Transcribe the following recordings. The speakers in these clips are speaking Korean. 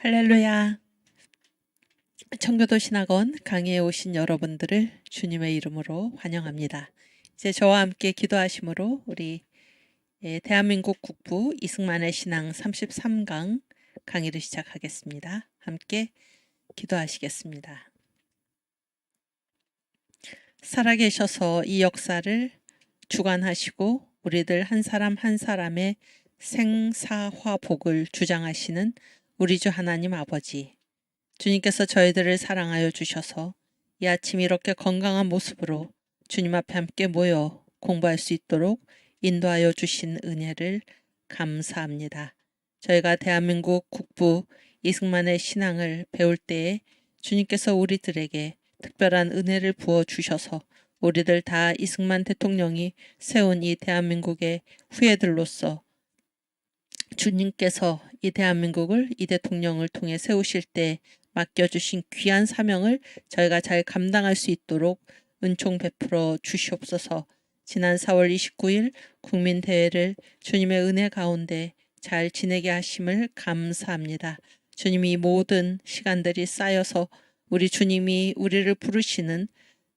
할렐루야. 청교도 신학원 강의에 오신 여러분들을 주님의 이름으로 환영합니다. 이제 저와 함께 기도하심으로 우리 대한민국 국부 이승만의 신앙 33강 강의를 시작하겠습니다. 함께 기도하시겠습니다. 살아계셔서 이 역사를 주관하시고 우리들 한 사람 한 사람의 생사화복을 주장하시는 우리 주 하나님 아버지, 주님께서 저희들을 사랑하여 주셔서 이 아침 이렇게 건강한 모습으로 주님 앞에 함께 모여 공부할 수 있도록 인도하여 주신 은혜를 감사합니다. 저희가 대한민국 국부 이승만의 신앙을 배울 때에 주님께서 우리들에게 특별한 은혜를 부어 주셔서 우리들 다 이승만 대통령이 세운 이 대한민국의 후예들로서 주님께서 이 대한민국을 이 대통령을 통해 세우실 때 맡겨주신 귀한 사명을 저희가 잘 감당할 수 있도록 은총 베풀어 주시옵소서. 지난 4월 29일 국민대회를 주님의 은혜 가운데 잘 지내게 하심을 감사합니다. 주님이 모든 시간들이 쌓여서 우리 주님이 우리를 부르시는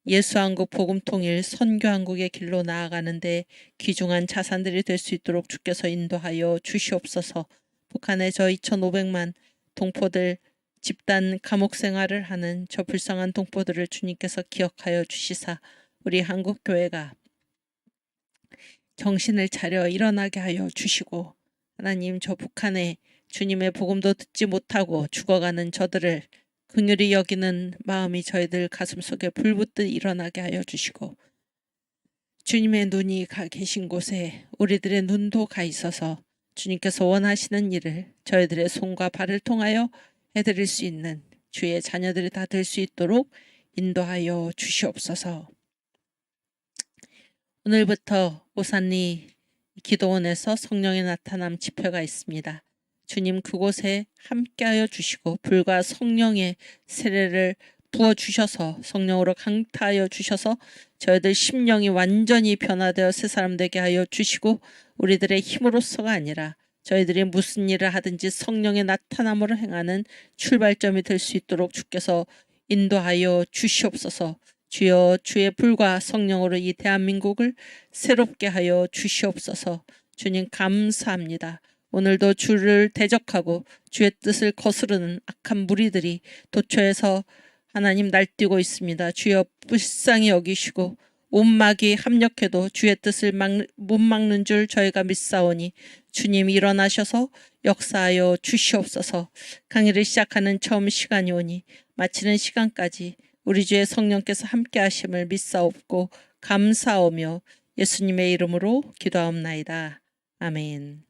예수한국 복음통일 선교한국의 길로 나아가는데 귀중한 자산들이 될 수 있도록 주께서 인도하여 주시옵소서. 북한의 저 2,500만 동포들 집단 감옥 생활을 하는 저 불쌍한 동포들을 주님께서 기억하여 주시사 우리 한국교회가 정신을 차려 일어나게 하여 주시고, 하나님, 저 북한에 주님의 복음도 듣지 못하고 죽어가는 저들을 긍휼히 여기는 마음이 저희들 가슴속에 불붙듯 일어나게 하여 주시고, 주님의 눈이 가 계신 곳에 우리들의 눈도 가 있어서 주님께서 원하시는 일을 저희들의 손과 발을 통하여 해드릴 수 있는 주의 자녀들이 다 될 수 있도록 인도하여 주시옵소서. 오늘부터 오산리 기도원에서 성령의 나타남 집회가 있습니다. 주님 그곳에 함께하여 주시고 불과 성령의 세례를 부어주셔서 성령으로 강타하여 주셔서 저희들 심령이 완전히 변화되어 새 사람 되게 하여 주시고 우리들의 힘으로서가 아니라 저희들이 무슨 일을 하든지 성령의 나타남으로 행하는 출발점이 될 수 있도록 주께서 인도하여 주시옵소서. 주여 주의 불과 성령으로 이 대한민국을 새롭게 하여 주시옵소서. 주님 감사합니다. 오늘도 주를 대적하고 주의 뜻을 거스르는 악한 무리들이 도처에서 하나님 날뛰고 있습니다. 주여 불쌍히 여기시고 온막이 합력해도 주의 뜻을 못 막는 줄 저희가 믿사오니 주님 일어나셔서 역사하여 주시옵소서. 강의를 시작하는 처음 시간이 오니 마치는 시간까지 우리 주의 성령께서 함께 하심을 믿사옵고 감사하며 예수님의 이름으로 기도하옵나이다. 아멘.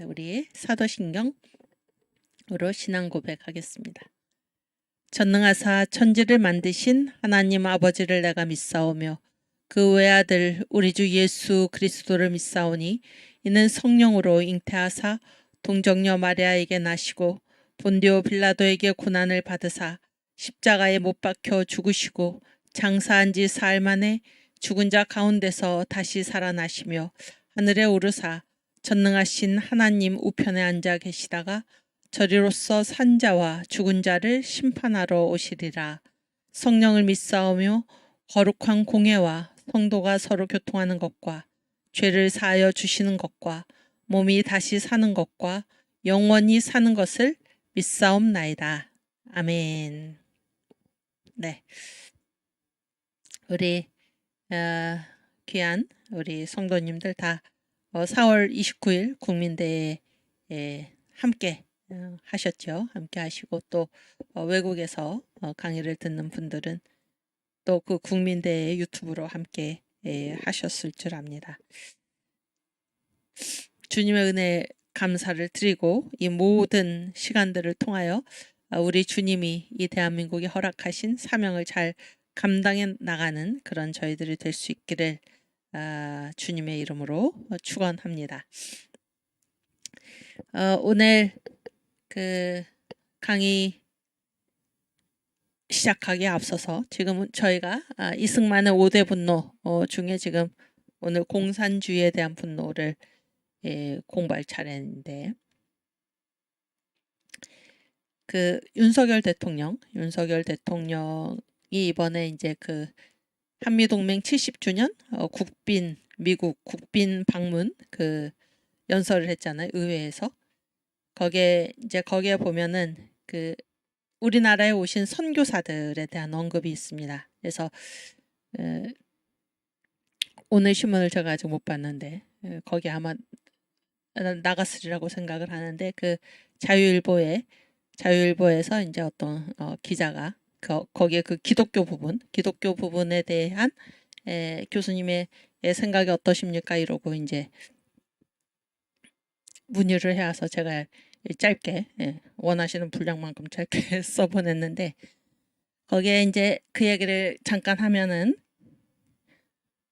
우리 사도신경으로 신앙 고백하겠습니다. 전능하사 천지를 만드신 하나님 아버지를 내가 믿사오며 그 외아들 우리 주 예수 그리스도를 믿사오니 이는 성령으로 잉태하사 동정녀 마리아에게 나시고 본디오 빌라도에게 고난을 받으사 십자가에 못 박혀 죽으시고 장사한 지 사흘 만에 죽은 자 가운데서 다시 살아나시며 하늘에 오르사 전능하신 하나님 우편에 앉아 계시다가 저리로서 산 자와 죽은 자를 심판하러 오시리라. 성령을 믿사오며 거룩한 공예와 성도가 서로 교통하는 것과 죄를 사하여 주시는 것과 몸이 다시 사는 것과 영원히 사는 것을 믿사옵나이다. 아멘. 네, 우리 귀한 우리 성도님들 다 4월 29일 국민대회에 함께 하셨죠. 함께 하시고 또 외국에서 강의를 듣는 분들은 또 그 국민대회 유튜브로 함께 하셨을 줄 압니다. 주님의 은혜 감사를 드리고 이 모든 시간들을 통하여 우리 주님이 이 대한민국에 허락하신 사명을 잘 감당해 나가는 그런 저희들이 될 수 있기를 주님의 이름으로 축원합니다. 오늘 그 강의 시작하기에 앞서서 지금 저희가 이승만의 5대 분노 중에 지금 오늘 공산주의에 대한 분노를 공부할 차례인데 그 윤석열 대통령이 이번에 이제 그 한미동맹 70주년 미국 국빈 방문 그 연설을 했잖아요. 의회에서. 거기에 보면은 그 우리나라에 오신 선교사들에 대한 언급이 있습니다. 그래서 오늘 신문을 제가 아직 못 봤는데 거기 아마 나갔으리라고 생각을 하는데 그 자유일보에서 이제 어떤 기자가 거기에 그 기독교 부분에 대한 교수님의 생각이 어떠십니까? 이러고 이제 문의를 해와서 제가 짧게 원하시는 분량만큼 짧게 써보냈는데 거기에 이제 그 얘기를 잠깐 하면은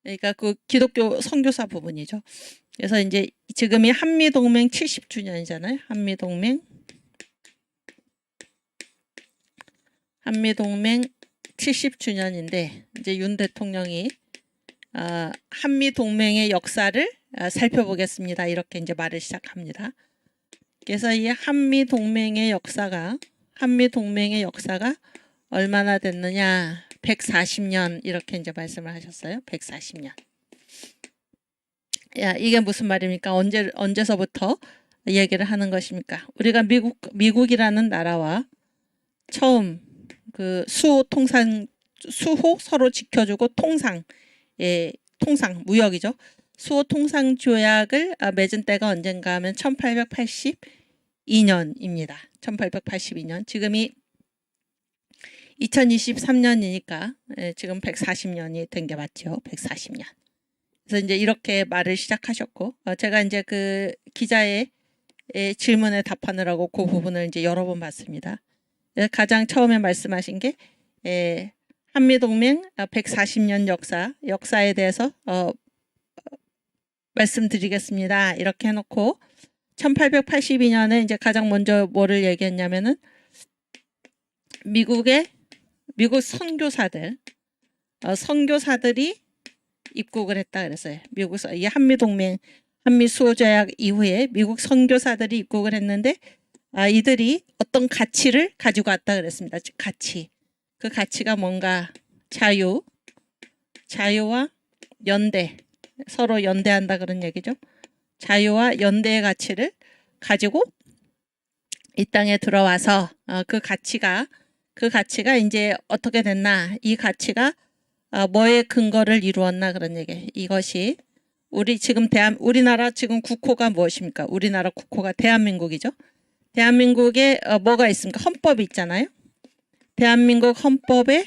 그러니까 그 기독교 선교사 부분이죠. 그래서 이제 지금이 한미동맹 70주년이잖아요. 한미동맹 70주년인데 이제 윤 대통령이 한미동맹의 역사를 살펴보겠습니다. 이렇게 이제 말을 시작합니다. 그래서 이 한미동맹의 역사가 얼마나 됐느냐? 140년 이렇게 이제 말씀을 하셨어요. 140년. 야, 이게 무슨 말입니까? 언제서부터 얘기를 하는 것입니까? 우리가 미국이라는 나라와 처음 그 수호 서로 지켜주고 무역이죠. 수호 통상 조약을 맺은 때가 언젠가 하면 1882년입니다. 1882년. 지금이 2023년이니까 지금 140년이 된 게 맞죠. 140년. 그래서 이제 이렇게 말을 시작하셨고 제가 이제 그 기자의 질문에 답하느라고 그 부분을 이제 여러 번 봤습니다. 가장 처음에 말씀하신 게 한미동맹 140년 역사에 대해서 말씀드리겠습니다. 이렇게 해놓고 1882년에 이제 가장 먼저 뭐를 얘기했냐면은 미국 선교사들이 입국을 했다 그랬어요. 이 한미 수호조약 이후에 미국 선교사들이 입국을 했는데 이들이 어떤 가치를 가지고 왔다 그랬습니다. 즉 가치. 그 가치가 뭔가 자유와 연대, 서로 연대한다 그런 얘기죠. 자유와 연대의 가치를 가지고 이 땅에 들어와서 그 가치가 이제 어떻게 됐나? 이 가치가 뭐의 근거를 이루었나 그런 얘기. 이것이 우리나라 지금 국호가 무엇입니까? 우리나라 국호가 대한민국이죠. 대한민국에 뭐가 있습니까? 헌법이 있잖아요. 대한민국 헌법의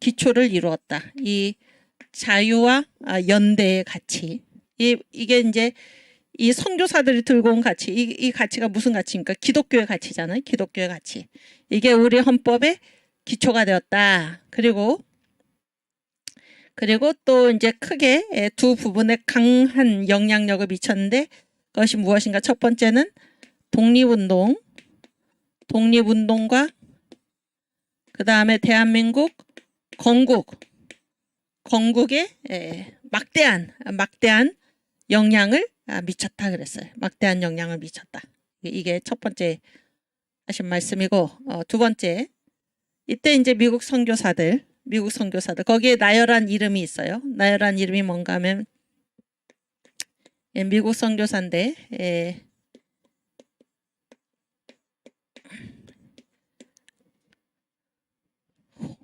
기초를 이루었다. 이 자유와 연대의 가치. 이게 이제 이 선교사들이 들고 온 가치. 이 가치가 무슨 가치입니까? 기독교의 가치잖아요. 기독교의 가치. 이게 우리 헌법의 기초가 되었다. 그리고 또 이제 크게 두 부분에 강한 영향력을 미쳤는데 그것이 무엇인가? 첫 번째는 독립운동과 그 다음에 대한민국 건국에 막대한 영향을 미쳤다 그랬어요. 막대한 영향을 미쳤다. 이게 첫 번째 하신 말씀이고 두 번째 이때 이제 미국 선교사들 거기에 나열한 이름이 있어요. 나열한 이름이 뭔가 하면 미국 선교사인데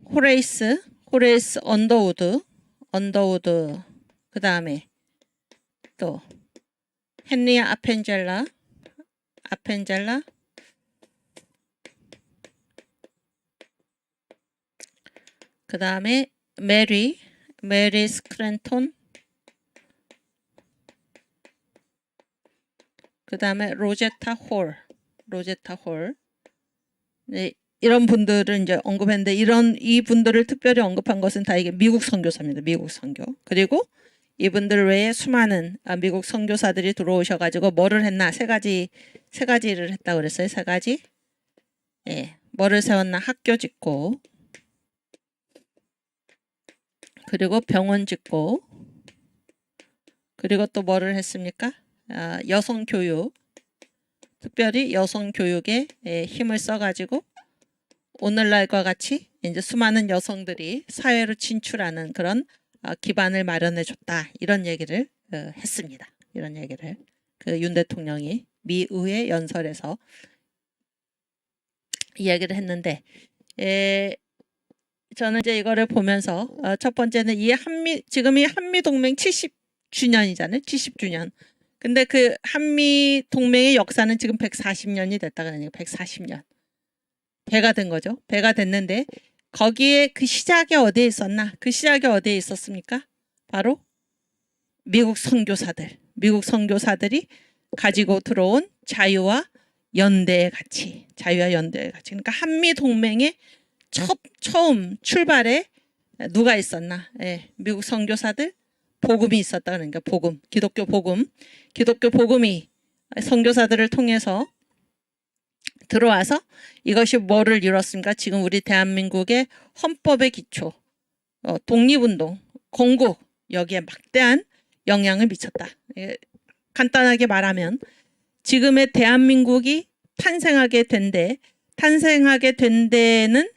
호레이스 언더우드 그 다음에 또 헨리아 아펜젤라 그 다음에 메리 스크랜톤 그 다음에 로제타 홀 네, 이런 분들을 이제 언급했는데 이 분들을 특별히 언급한 것은 다 이게 미국 선교사입니다. 미국 선교. 그리고 이분들 외에 수많은 미국 선교사들이 들어오셔가지고 뭐를 했나 세 가지를 했다고 그랬어요. 세 가지. 예, 뭐를 세웠나 학교 짓고 그리고 병원 짓고 그리고 또 뭐를 했습니까? 여성 교육 특별히 여성 교육에 힘을 써가지고 오늘날과 같이 이제 수많은 여성들이 사회로 진출하는 그런 기반을 마련해줬다. 이런 얘기를 했습니다. 이런 얘기를 그 윤 대통령이 미 의회 연설에서 이야기를 했는데, 저는 이제 이거를 보면서 첫 번째는 지금이 한미 동맹 70주년이잖아요. 70주년. 근데 그 한미 동맹의 역사는 지금 140년이 됐다 그러니까 140년. 배가 된 거죠. 배가 됐는데 거기에 그 시작이 어디에 있었나? 그 시작이 어디에 있었습니까? 바로 미국 선교사들. 미국 선교사들이 가지고 들어온 자유와 연대의 가치. 자유와 연대의 가치. 그러니까 한미 동맹의 처음 출발에 누가 있었나? 미국 선교사들, 복음이 있었다. 그러니까 복음, 기독교 복음이 선교사들을 통해서 들어와서 이것이 뭐를 이뤘습니까? 지금 우리 대한민국의 헌법의 기초, 독립운동, 건국, 여기에 막대한 영향을 미쳤다. 간단하게 말하면 지금의 대한민국이 탄생하게 된 데는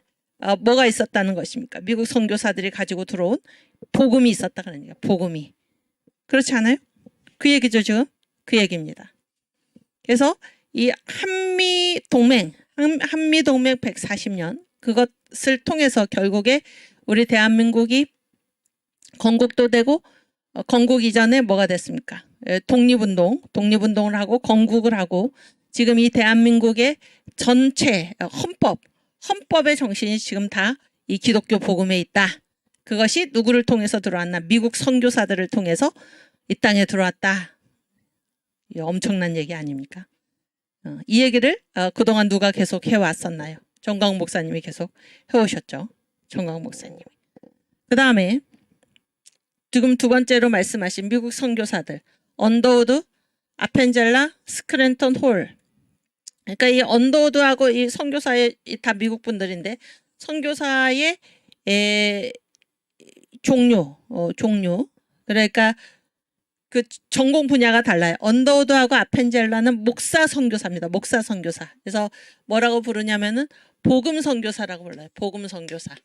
뭐가 있었다는 것입니까? 미국 선교사들이 가지고 들어온 복음이 있었다 그러니까 복음이. 그렇지 않아요? 그 얘기죠 지금? 그 얘기입니다. 그래서 이 한미동맹 140년 그것을 통해서 결국에 우리 대한민국이 건국도 되고 건국 이전에 뭐가 됐습니까? 독립운동을 하고 건국을 하고 지금 이 대한민국의 전체 헌법의 정신이 지금 다 이 기독교 복음에 있다. 그것이 누구를 통해서 들어왔나? 미국 선교사들을 통해서 이 땅에 들어왔다. 엄청난 얘기 아닙니까? 이 얘기를 그동안 누가 계속 해왔었나요? 정광 목사님이 계속 해오셨죠. 정광 목사님이. 그 다음에 지금 두 번째로 말씀하신 미국 선교사들 언더우드, 아펜젤라, 스크랜턴 홀. 그러니까 이 언더우드하고 이 선교사의 다 미국 분들인데 선교사의 종류. 그러니까 그 전공 분야가 달라요. 언더우드하고 아펜젤라는 목사 선교사입니다. 목사 선교사. 그래서 뭐라고 부르냐면은 복음 선교사라고 불러요. 복음 선교사.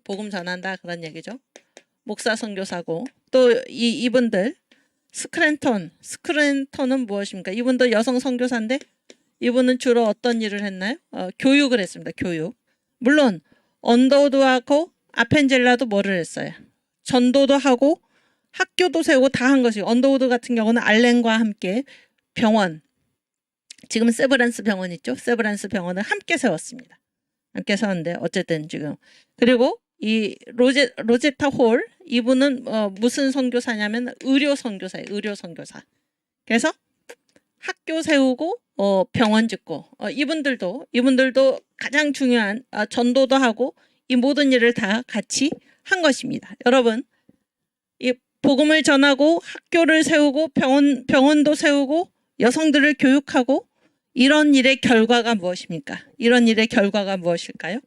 복음 전한다 그런 얘기죠. 목사 선교사고 또 이분들 스크랜턴은 무엇입니까? 이분도 여성 선교사인데 이분은 주로 어떤 일을 했나요? 교육을 했습니다. 교육. 물론 언더우드하고 아펜젤라도 뭐를 했어요? 전도도 하고 학교도 세우고 다 한 것이. 언더우드 같은 경우는 알렌과 함께 병원, 지금 세브란스 병원 있죠? 세브란스 병원을 함께 세웠습니다. 함께 세웠는데 어쨌든 지금. 그리고 이 로제타 홀 이분은 무슨 선교사냐면 의료 선교사예요. 의료 선교사. 그래서 학교 세우고 병원 짓고 이분들도 가장 중요한 전도도 하고 이 모든 일을 다 같이 한 것입니다. 여러분 이 복음을 전하고 학교를 세우고 병원도 세우고 여성들을 교육하고 이런 일의 결과가 무엇입니까? 이런 일의 결과가 무엇일까요?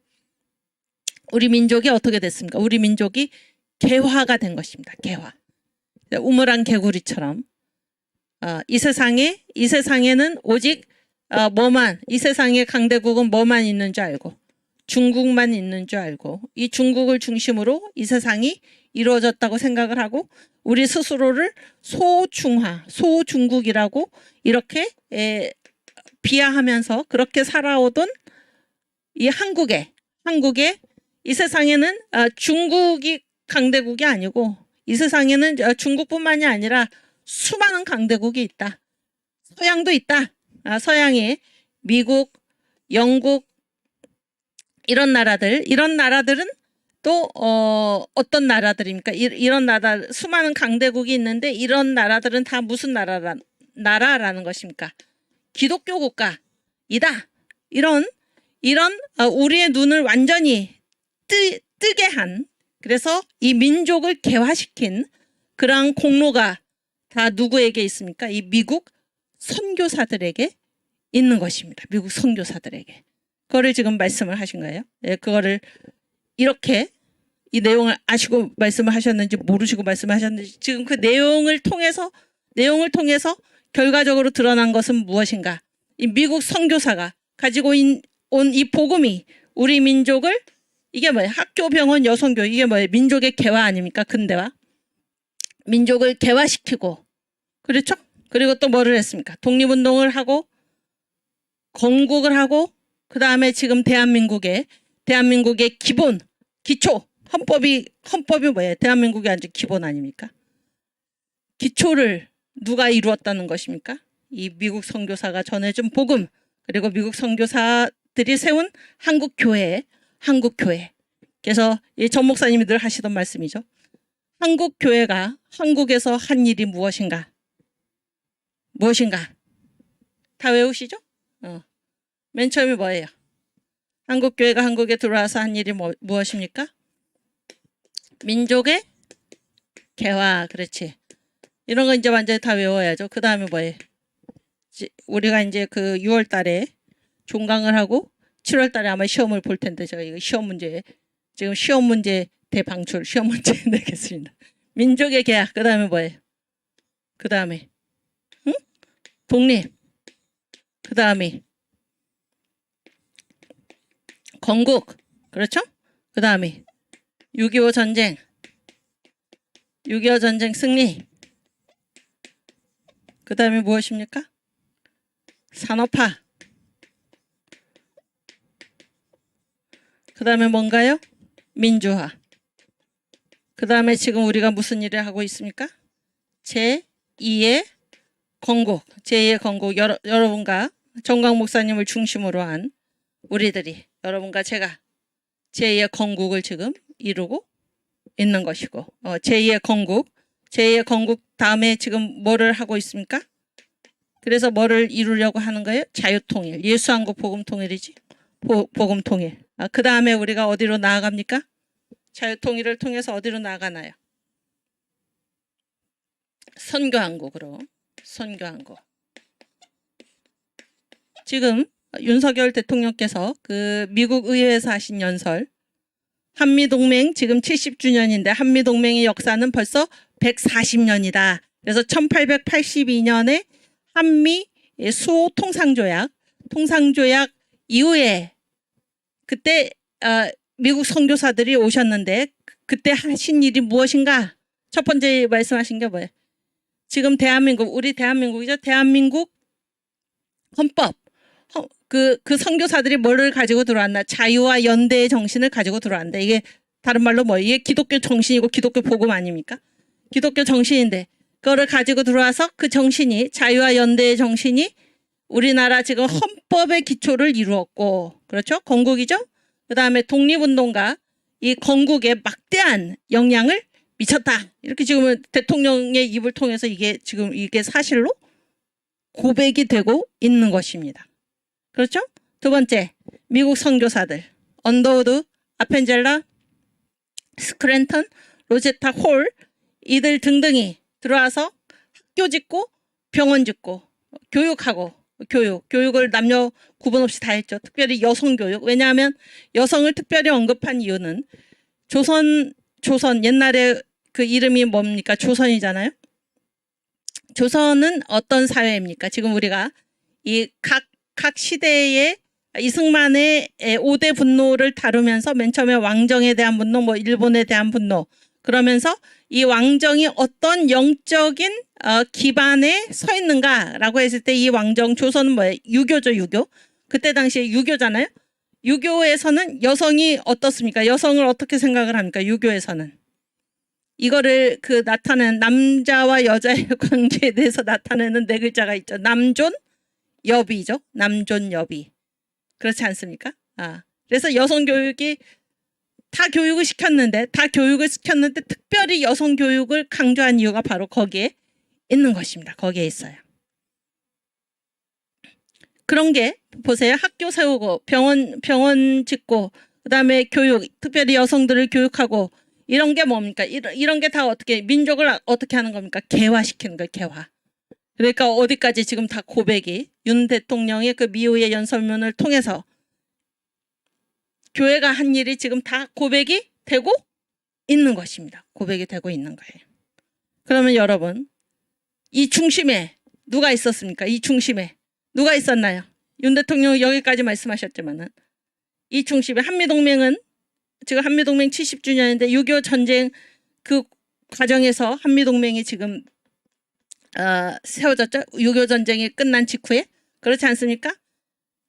우리 민족이 어떻게 됐습니까? 우리 민족이 개화가 된 것입니다. 개화. 우물안 개구리처럼 이 세상에는 오직 이 세상의 강대국은 뭐만 있는 줄 알고 중국만 있는 줄 알고 이 중국을 중심으로 이 세상이 이루어졌다고 생각을 하고 우리 스스로를 소중국이라고 이렇게 비하하면서 그렇게 살아오던 이 한국에 이 세상에는 중국이 강대국이 아니고 이 세상에는 중국뿐만이 아니라 수많은 강대국이 있다. 서양도 있다. 서양에 미국, 영국 이런 나라들은 또 어떤 나라들입니까? 이런 수많은 강대국이 있는데 이런 나라들은 다 무슨 나라라는 것입니까? 기독교 국가이다. 이런 우리의 눈을 완전히 뜨게 한, 그래서 이 민족을 개화시킨 그러한 공로가 다 누구에게 있습니까? 이 미국 선교사들에게 있는 것입니다. 미국 선교사들에게. 그거를 지금 말씀을 하신 거예요. 그거를 이렇게 이 내용을 아시고 말씀을 하셨는지 모르시고 말씀을 하셨는지 지금 그 내용을 통해서 결과적으로 드러난 것은 무엇인가? 이 미국 선교사가 가지고 온 이 복음이 우리 민족을 이게 뭐예요? 학교, 병원, 여성교육 이게 뭐예요? 민족의 개화 아닙니까? 근대화. 민족을 개화시키고 그렇죠? 그리고 또 뭐를 했습니까? 독립운동을 하고 건국을 하고 그 다음에 지금 대한민국의 기본 기초 헌법이 뭐예요? 대한민국의 완전 기본 아닙니까? 기초를 누가 이루었다는 것입니까? 이 미국 선교사가 전해준 복음 그리고 미국 선교사들이 세운 한국교회. 그래서 이 전 목사님이 늘 하시던 말씀이죠. 한국교회가 한국에서 한 일이 무엇인가? 다 외우시죠? 맨 처음이 뭐예요? 한국교회가 한국에 들어와서 한 일이 무엇입니까? 민족의 개화. 그렇지. 이런 거 이제 완전히 다 외워야죠. 그 다음에 뭐예요? 우리가 이제 그 6월 달에 종강을 하고 7월 달에 아마 시험을 볼 텐데 제가 이거 시험 문제 대방출 시험 문제 내겠습니다. 민족의 개화. 그 다음에 뭐예요? 그 다음에 독립. 그 다음에 건국. 그렇죠? 그 다음에 6.25 전쟁. 6.25 전쟁 승리. 그 다음에 무엇입니까? 산업화. 그 다음에 뭔가요? 민주화. 그 다음에 지금 우리가 무슨 일을 하고 있습니까? 제2의 건국. 제2의 건국. 여러분과 정광 목사님을 중심으로 한 우리들이 여러분과 제가 제2의 건국을 지금 이루고 있는 것이고 제2의 건국 다음에 지금 뭐를 하고 있습니까? 그래서 뭐를 이루려고 하는 거예요? 자유통일. 예수한국 복음통일이지. 복음통일. 그 다음에 우리가 어디로 나아갑니까? 자유통일을 통해서 어디로 나아가나요? 선교한국으로. 선교한국. 지금 윤석열 대통령께서 그 미국 의회에서 하신 연설 한미동맹 지금 70주년인데 한미동맹의 역사는 벌써 140년이다. 그래서 1882년에 한미 수호 통상조약 이후에 그때 미국 선교사들이 오셨는데 그때 하신 일이 무엇인가? 첫 번째 말씀하신 게 뭐예요? 지금 우리 대한민국이죠. 대한민국 헌법. 그 선교사들이 뭐를 가지고 들어왔나? 자유와 연대의 정신을 가지고 들어왔는데 이게 다른 말로 뭐예요? 이게 기독교 정신이고 기독교 복음 아닙니까? 기독교 정신인데 그거를 가지고 들어와서 그 정신이 자유와 연대의 정신이 우리나라 지금 헌법의 기초를 이루었고 그렇죠? 건국이죠? 그 다음에 독립운동가 이 건국에 막대한 영향을 미쳤다. 이렇게 지금 대통령의 입을 통해서 이게 사실로 고백이 되고 있는 것입니다. 그렇죠? 두 번째, 미국 선교사들 언더우드, 아펜젤라, 스크랜턴, 로제타 홀 이들 등등이 들어와서 학교 짓고 병원 짓고 교육을 남녀 구분 없이 다 했죠. 특별히 여성교육. 왜냐하면 여성을 특별히 언급한 이유는 조선 옛날에 그 이름이 뭡니까? 조선이잖아요. 조선은 어떤 사회입니까? 지금 우리가 이 각 시대의 이승만의 5대 분노를 다루면서 맨 처음에 왕정에 대한 분노, 뭐 일본에 대한 분노 그러면서 이 왕정이 어떤 영적인 기반에 서 있는가라고 했을 때 이 왕정 조선은 뭐예요? 유교죠, 유교. 그때 당시에 유교잖아요. 유교에서는 여성이 어떻습니까? 여성을 어떻게 생각을 합니까? 유교에서는. 이거를 나타내는 남자와 여자의 관계에 대해서 나타내는 네 글자가 있죠. 남존, 여비죠. 남존, 여비. 그렇지 않습니까? 그래서 여성 교육이 다 교육을 시켰는데 특별히 여성 교육을 강조한 이유가 바로 거기에 있는 것입니다. 거기에 있어요. 그런 게 보세요. 학교 세우고 병원 짓고 그다음에 교육, 특별히 여성들을 교육하고 이런 게 뭡니까? 이런 게 다 어떻게 민족을 어떻게 하는 겁니까? 개화시키는 거예요. 개화. 그러니까 어디까지 지금 다 고백이 윤 대통령의 그 미우의 연설문을 통해서 교회가 한 일이 지금 다 고백이 되고 있는 것입니다. 고백이 되고 있는 거예요. 그러면 여러분 이 중심에 누가 있었습니까? 이 중심에 누가 있었나요? 윤 대통령 여기까지 말씀하셨지만은 이 중심에 한미동맹은 지금 한미동맹 70주년인데 6.25 전쟁 그 과정에서 한미동맹이 지금 세워졌죠. 6.25 전쟁이 끝난 직후에 그렇지 않습니까?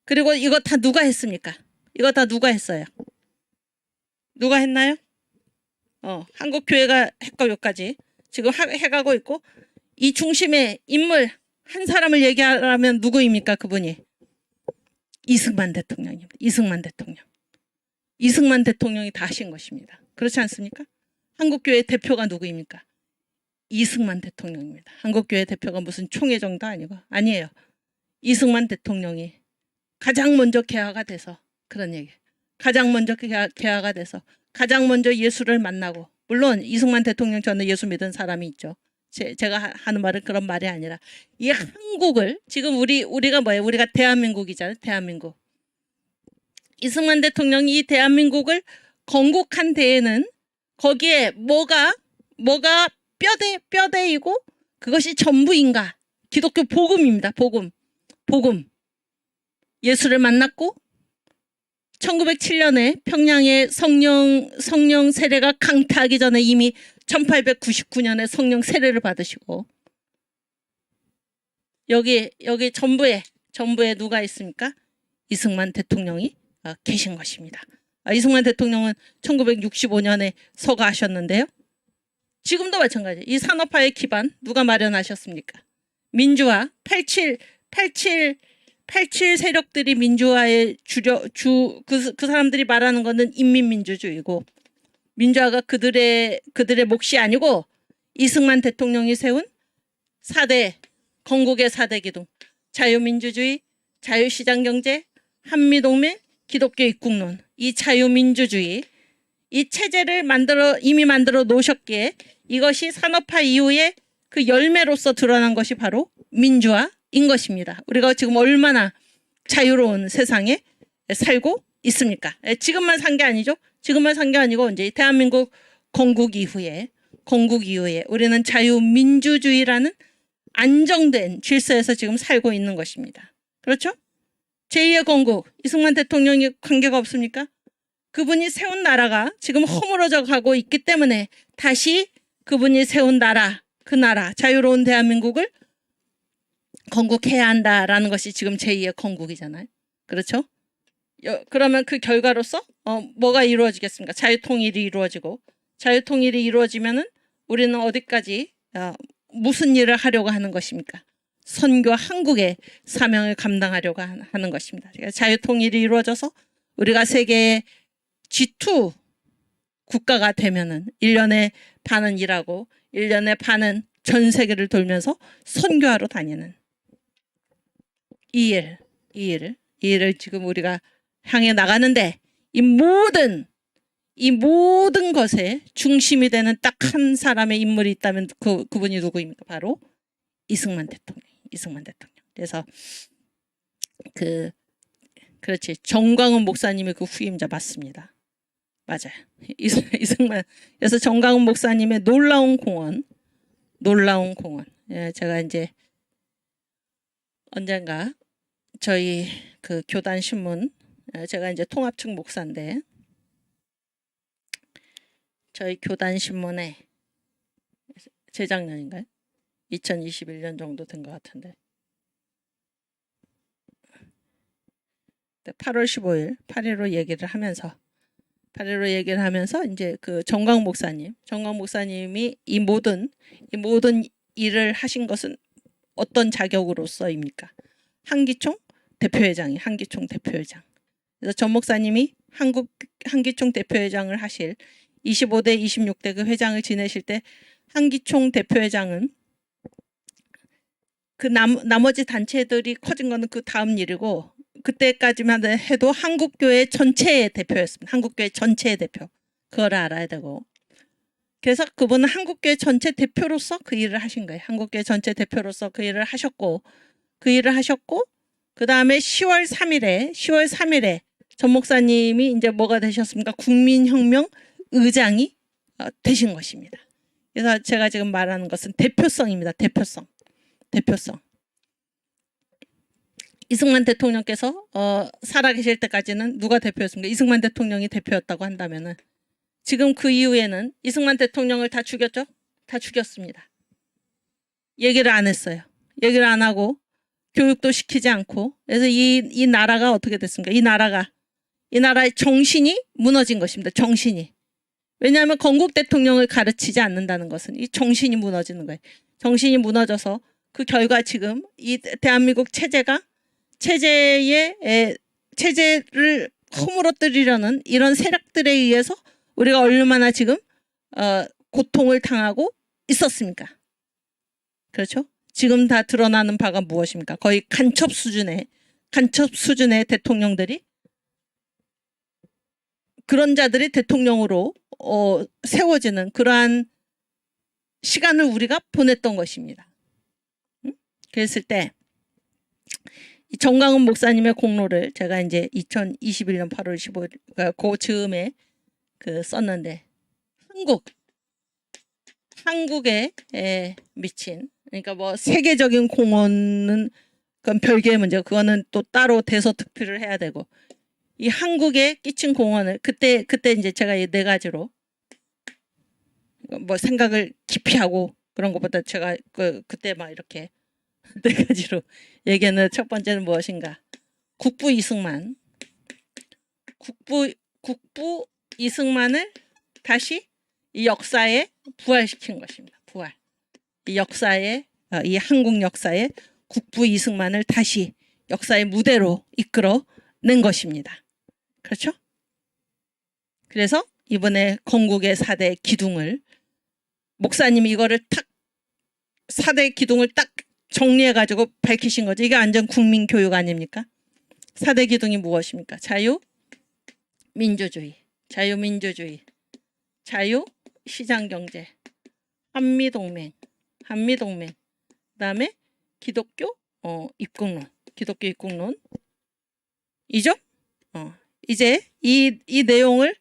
그리고 이거 다 누가 했습니까? 이거 다 누가 했어요? 누가 했나요? 한국교회가 했고 여기까지 지금 해가고 있고 이 중심의 인물 한 사람을 얘기하라면 누구입니까? 그분이 이승만 대통령입니다. 이승만 대통령. 이승만 대통령이 다 하신 것입니다. 그렇지 않습니까? 한국교회 대표가 누구입니까? 이승만 대통령입니다. 한국교회 대표가 무슨 총회정도 아니고 아니에요. 이승만 대통령이 가장 먼저 개화가 돼서 그런 얘기. 가장 먼저 개화가 돼서 가장 먼저 예수를 만나고 물론 이승만 대통령 전에 예수 믿은 사람이 있죠. 제가 하는 말은 그런 말이 아니라 이 한국을 지금 우리가 뭐예요? 우리가 대한민국이잖아요. 대한민국. 이승만 대통령이 이 대한민국을 건국한 데에는 거기에 뭐가 뼈대이고 그것이 전부인가? 기독교 복음입니다. 복음. 예수를 만났고 1907년에 평양에 성령 세례가 강타하기 전에 이미 1899년에 성령 세례를 받으시고 여기 전부에 누가 있습니까? 이승만 대통령이 계신 것입니다. 이승만 대통령은 1965년에 서거하셨는데요. 지금도 마찬가지. 이 산업화의 기반 누가 마련하셨습니까? 민주화 87 세력들이 민주화의 그 사람들이 말하는 거는 인민민주주의고 민주화가 그들의 몫이 아니고 이승만 대통령이 세운 4대 건국의 4대 기둥 자유민주주의, 자유시장경제, 한미동맹, 기독교 입국론 이 자유민주주의 이 체제를 이미 만들어 놓으셨기에 이것이 산업화 이후에 그 열매로서 드러난 것이 바로 민주화인 것입니다. 우리가 지금 얼마나 자유로운 세상에 살고 있습니까? 지금만 산 게 아니죠. 지금만 산 게 아니고 이제 대한민국 건국 이후에 우리는 자유민주주의라는 안정된 질서에서 지금 살고 있는 것입니다. 그렇죠? 제2의 건국 이승만 대통령이 관계가 없습니까? 그분이 세운 나라가 지금 허물어져 가고 있기 때문에 다시 그분이 세운 나라 그 나라 자유로운 대한민국을 건국해야 한다라는 것이 지금 제2의 건국이잖아요. 그렇죠? 그러면 그 결과로서 뭐가 이루어지겠습니까? 자유통일이 이루어지고 자유통일이 이루어지면은 우리는 어디까지 무슨 일을 하려고 하는 것입니까? 선교 한국의 사명을 감당하려고 하는 것입니다. 자유통일이 이루어져서 우리가 세계의 G2 국가가 되면은 1년에 반은 일하고 1년에 반은 전 세계를 돌면서 선교하러 다니는 이 일을 지금 우리가 향해 나가는데 이 모든 것의 중심이 되는 딱 한 사람의 인물이 있다면 그분이 누구입니까? 바로 이승만 대통령. 그래서 그렇지. 정광훈 목사님이 그 후임자 맞습니다. 맞아요. 이승만. 그래서 정광훈 목사님의 놀라운 공헌. 예, 제가 이제 언젠가 저희 그 교단 신문 제가 이제 통합측 목사인데 저희 교단 신문에 재작년인가요? 2021년 정도 된 것 같은데 8월 15일 8.15 얘기를 하면서 이제 그 정광 목사님이 이 모든 일을 하신 것은 어떤 자격으로서입니까? 한기총 대표회장. 그래서 전 목사님이 한기총 대표회장을 하실 25대 26대 그 회장을 지내실 때 한기총 대표회장은 그 나머지 단체들이 커진 거는 그 다음 일이고 그때까지만 해도 한국교회 전체의 대표였습니다. 한국교회 전체의 대표. 그걸 알아야 되고. 그래서 그분은 한국교회 전체 대표로서 그 일을 하신 거예요. 한국교회 전체 대표로서 그 일을 하셨고 그 다음에 10월 3일에 전 목사님이 이제 뭐가 되셨습니까? 국민혁명 의장이 되신 것입니다. 그래서 제가 지금 말하는 것은 대표성입니다. 대표성. 이승만 대통령께서 살아계실 때까지는 누가 대표였습니까? 이승만 대통령이 대표였다고 한다면은 지금 그 이후에는 이승만 대통령을 다 죽였죠? 다 죽였습니다. 얘기를 안 했어요. 얘기를 안 하고 교육도 시키지 않고 그래서 이 나라가 어떻게 됐습니까? 이 나라의 정신이 무너진 것입니다. 정신이. 왜냐하면 건국 대통령을 가르치지 않는다는 것은 이 정신이 무너지는 거예요. 정신이 무너져서 그 결과 지금 이 대한민국 체제를 허물어뜨리려는 이런 세력들에 의해서 우리가 얼마나 지금 고통을 당하고 있었습니까? 그렇죠? 지금 다 드러나는 바가 무엇입니까? 거의 간첩 수준의 대통령들이 그런 자들이 대통령으로 세워지는 그러한 시간을 우리가 보냈던 것입니다. 그랬을 때 이 정강훈 목사님의 공로를 제가 이제 2021년 8월 15일 그 즈음에 썼는데 한국에 미친 그러니까 뭐 세계적인 공헌은 그건 별개의 문제고 그거는 또 따로 대서특필을 해야 되고 이 한국에 끼친 공헌을 그때 이제 제가 이 네 가지로 뭐 생각을 깊이 하고 그런 것보다 제가 그때 막 이렇게 네 가지로 얘기하는 첫 번째는 무엇인가? 국부 이승만을 다시 이 역사에 부활시킨 것입니다. 부활. 이 역사에 이 한국 역사에 국부 이승만을 다시 역사의 무대로 이끌어낸 것입니다. 그렇죠? 그래서 이번에 건국의 4대 기둥을 목사님이 이거를 탁 4대 기둥을 딱 정리해가지고 밝히신 거죠. 이게 완전 국민교육 아닙니까? 4대 기둥이 무엇입니까? 자유민주주의, 자유시장경제, 한미동맹, 그다음에 기독교 입국론, 이죠? 이제 이 내용을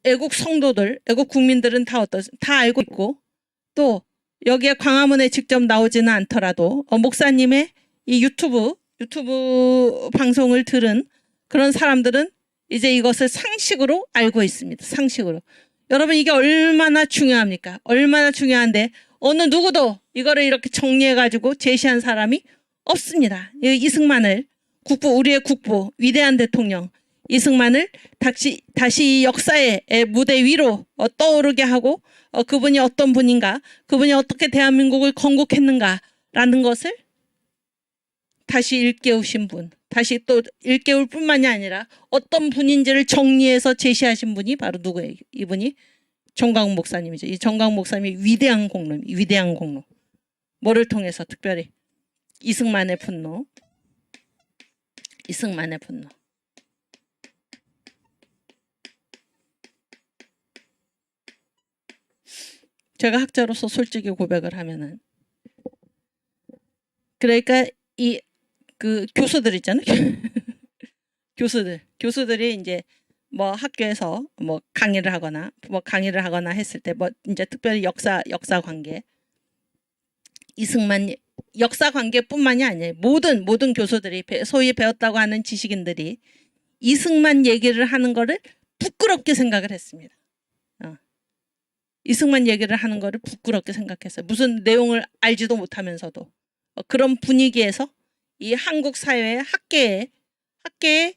애국 성도들, 애국 국민들은 다 알고 있고 또 여기에 광화문에 직접 나오지는 않더라도 목사님의 이 유튜브 방송을 들은 그런 사람들은 이제 이것을 상식으로 알고 있습니다. 상식으로. 여러분 이게 얼마나 중요합니까? 얼마나 중요한데 어느 누구도 이거를 이렇게 정리해가지고 제시한 사람이 없습니다. 이승만을 우리의 국부 위대한 대통령 이승만을 다시 역사의 무대 위로 떠오르게 하고 그분이 어떤 분인가, 그분이 어떻게 대한민국을 건국했는가라는 것을 다시 일깨우신 분, 다시 또 일깨울 뿐만이 아니라 어떤 분인지를 정리해서 제시하신 분이 바로 누구예요? 이분이 정강훈 목사님이죠. 이 정강훈 목사님이 위대한 공로. 뭐를 통해서 특별히 이승만의 분노. 제가 학자로서 솔직히 고백을 하면은 그러니까 교수들 있잖아요. 교수들이 이제 뭐 학교에서 뭐 강의를 하거나 했을 때 뭐 이제 특별히 역사 관계 이승만 역사 관계뿐만이 아니에요. 모든 교수들이 소위 배웠다고 하는 지식인들이 이승만 얘기를 하는 거를 부끄럽게 생각을 했습니다. 이승만 얘기를 하는 거를 부끄럽게 생각했어요. 무슨 내용을 알지도 못하면서도 그런 분위기에서 이 한국 사회의 학계의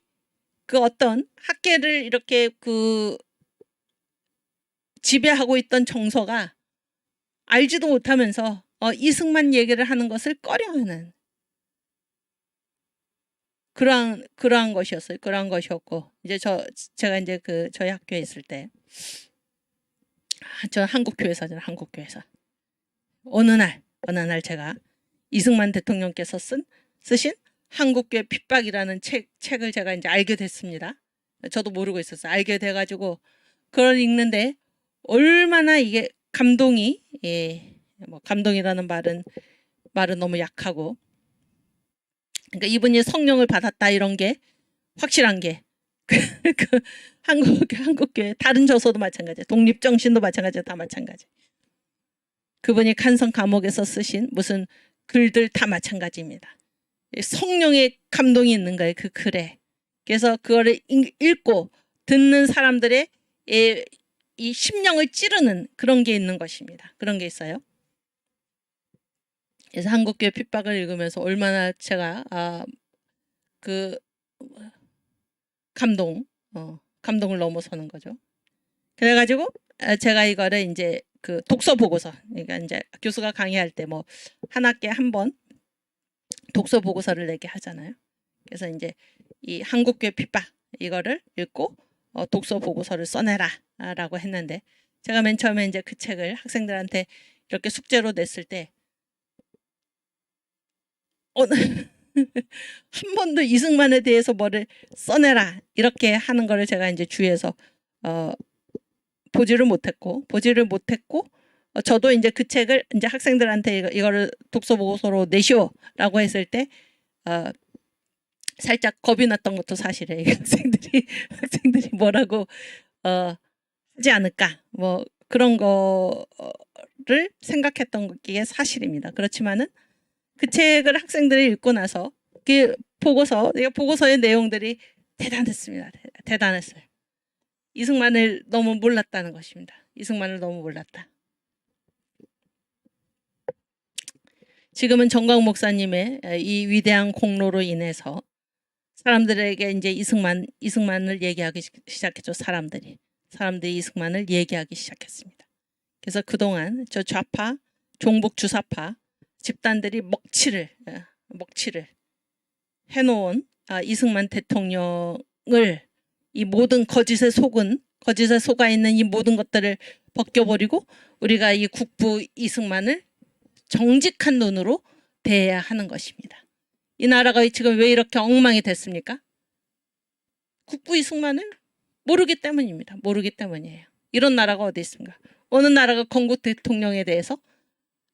어떤 학계를 이렇게 지배하고 있던 정서가 알지도 못하면서 이승만 얘기를 하는 것을 꺼려하는 그러한 것이었어요. 그러한 것이었고 이제 제가 이제 저희 학교에 있을 때 저 한국교회사잖아요. 한국교회사. 어느 날 제가 이승만 대통령께서 쓰신 한국교회 핍박이라는 책을 제가 이제 알게 됐습니다. 저도 모르고 있었어요. 알게 돼가지고 그걸 읽는데 얼마나 이게 감동이 뭐 감동이라는 말은 너무 약하고 그러니까 이분이 성령을 받았다 이런 게 확실한 게 한국교회 다른 저서도 마찬가지예요. 독립정신도 마찬가지예요. 다 마찬가지. 그분이 간성 감옥에서 쓰신 무슨 글들 다 마찬가지입니다. 성령의 감동이 있는 거예요. 그 글에. 그래서 그거를 읽고 듣는 사람들의 이 심령을 찌르는 그런 게 있는 것입니다. 그런 게 있어요. 그래서 한국교회 핍박을 읽으면서 얼마나 제가 그 감동을 넘어서는 거죠. 그래가지고 제가 이거를 이제 그 독서 보고서, 그러니까 이제 교수가 강의할 때 뭐 한 학기에 한 번 독서 보고서를 내게 하잖아요. 그래서 이제 이 한국교회 핍박 이거를 읽고 독서 보고서를 써내라라고 했는데, 제가 맨 처음에 이제 그 책을 학생들한테 이렇게 숙제로 냈을 때 한 번도 이승만에 대해서 뭐를 써내라 이렇게 하는 거를 제가 이제 주위에서 보지를 못했고 저도 이제 그 책을 이제 학생들한테 이거를 독서 보고서로 내시오라고 했을 때 살짝 겁이 났던 것도 사실이에요. 학생들이 뭐라고 하지 않을까 뭐 그런 거를 생각했던 게 사실입니다. 그렇지만은 그 책을 학생들이 읽고 나서 그 보고서의 내용들이 대단했습니다. 대단했어요. 이승만을 너무 몰랐다는 것입니다. 이승만을 너무 몰랐다. 지금은 정광 목사님의 이 위대한 공로로 인해서 사람들에게 이제 이승만을 얘기하기 시작했죠. 사람들이 이승만을 얘기하기 시작했습니다. 그래서 그동안 저 좌파, 종북 주사파 집단들이 먹칠을 해놓은 이승만 대통령을 이 모든 거짓에 속아 있는 이 모든 것들을 벗겨버리고 우리가 이 국부 이승만을 정직한 눈으로 대해야 하는 것입니다. 이 나라가 지금 왜 이렇게 엉망이 됐습니까? 국부 이승만을 모르기 때문입니다. 모르기 때문이에요. 이런 나라가 어디 있습니까? 어느 나라가 건국 대통령에 대해서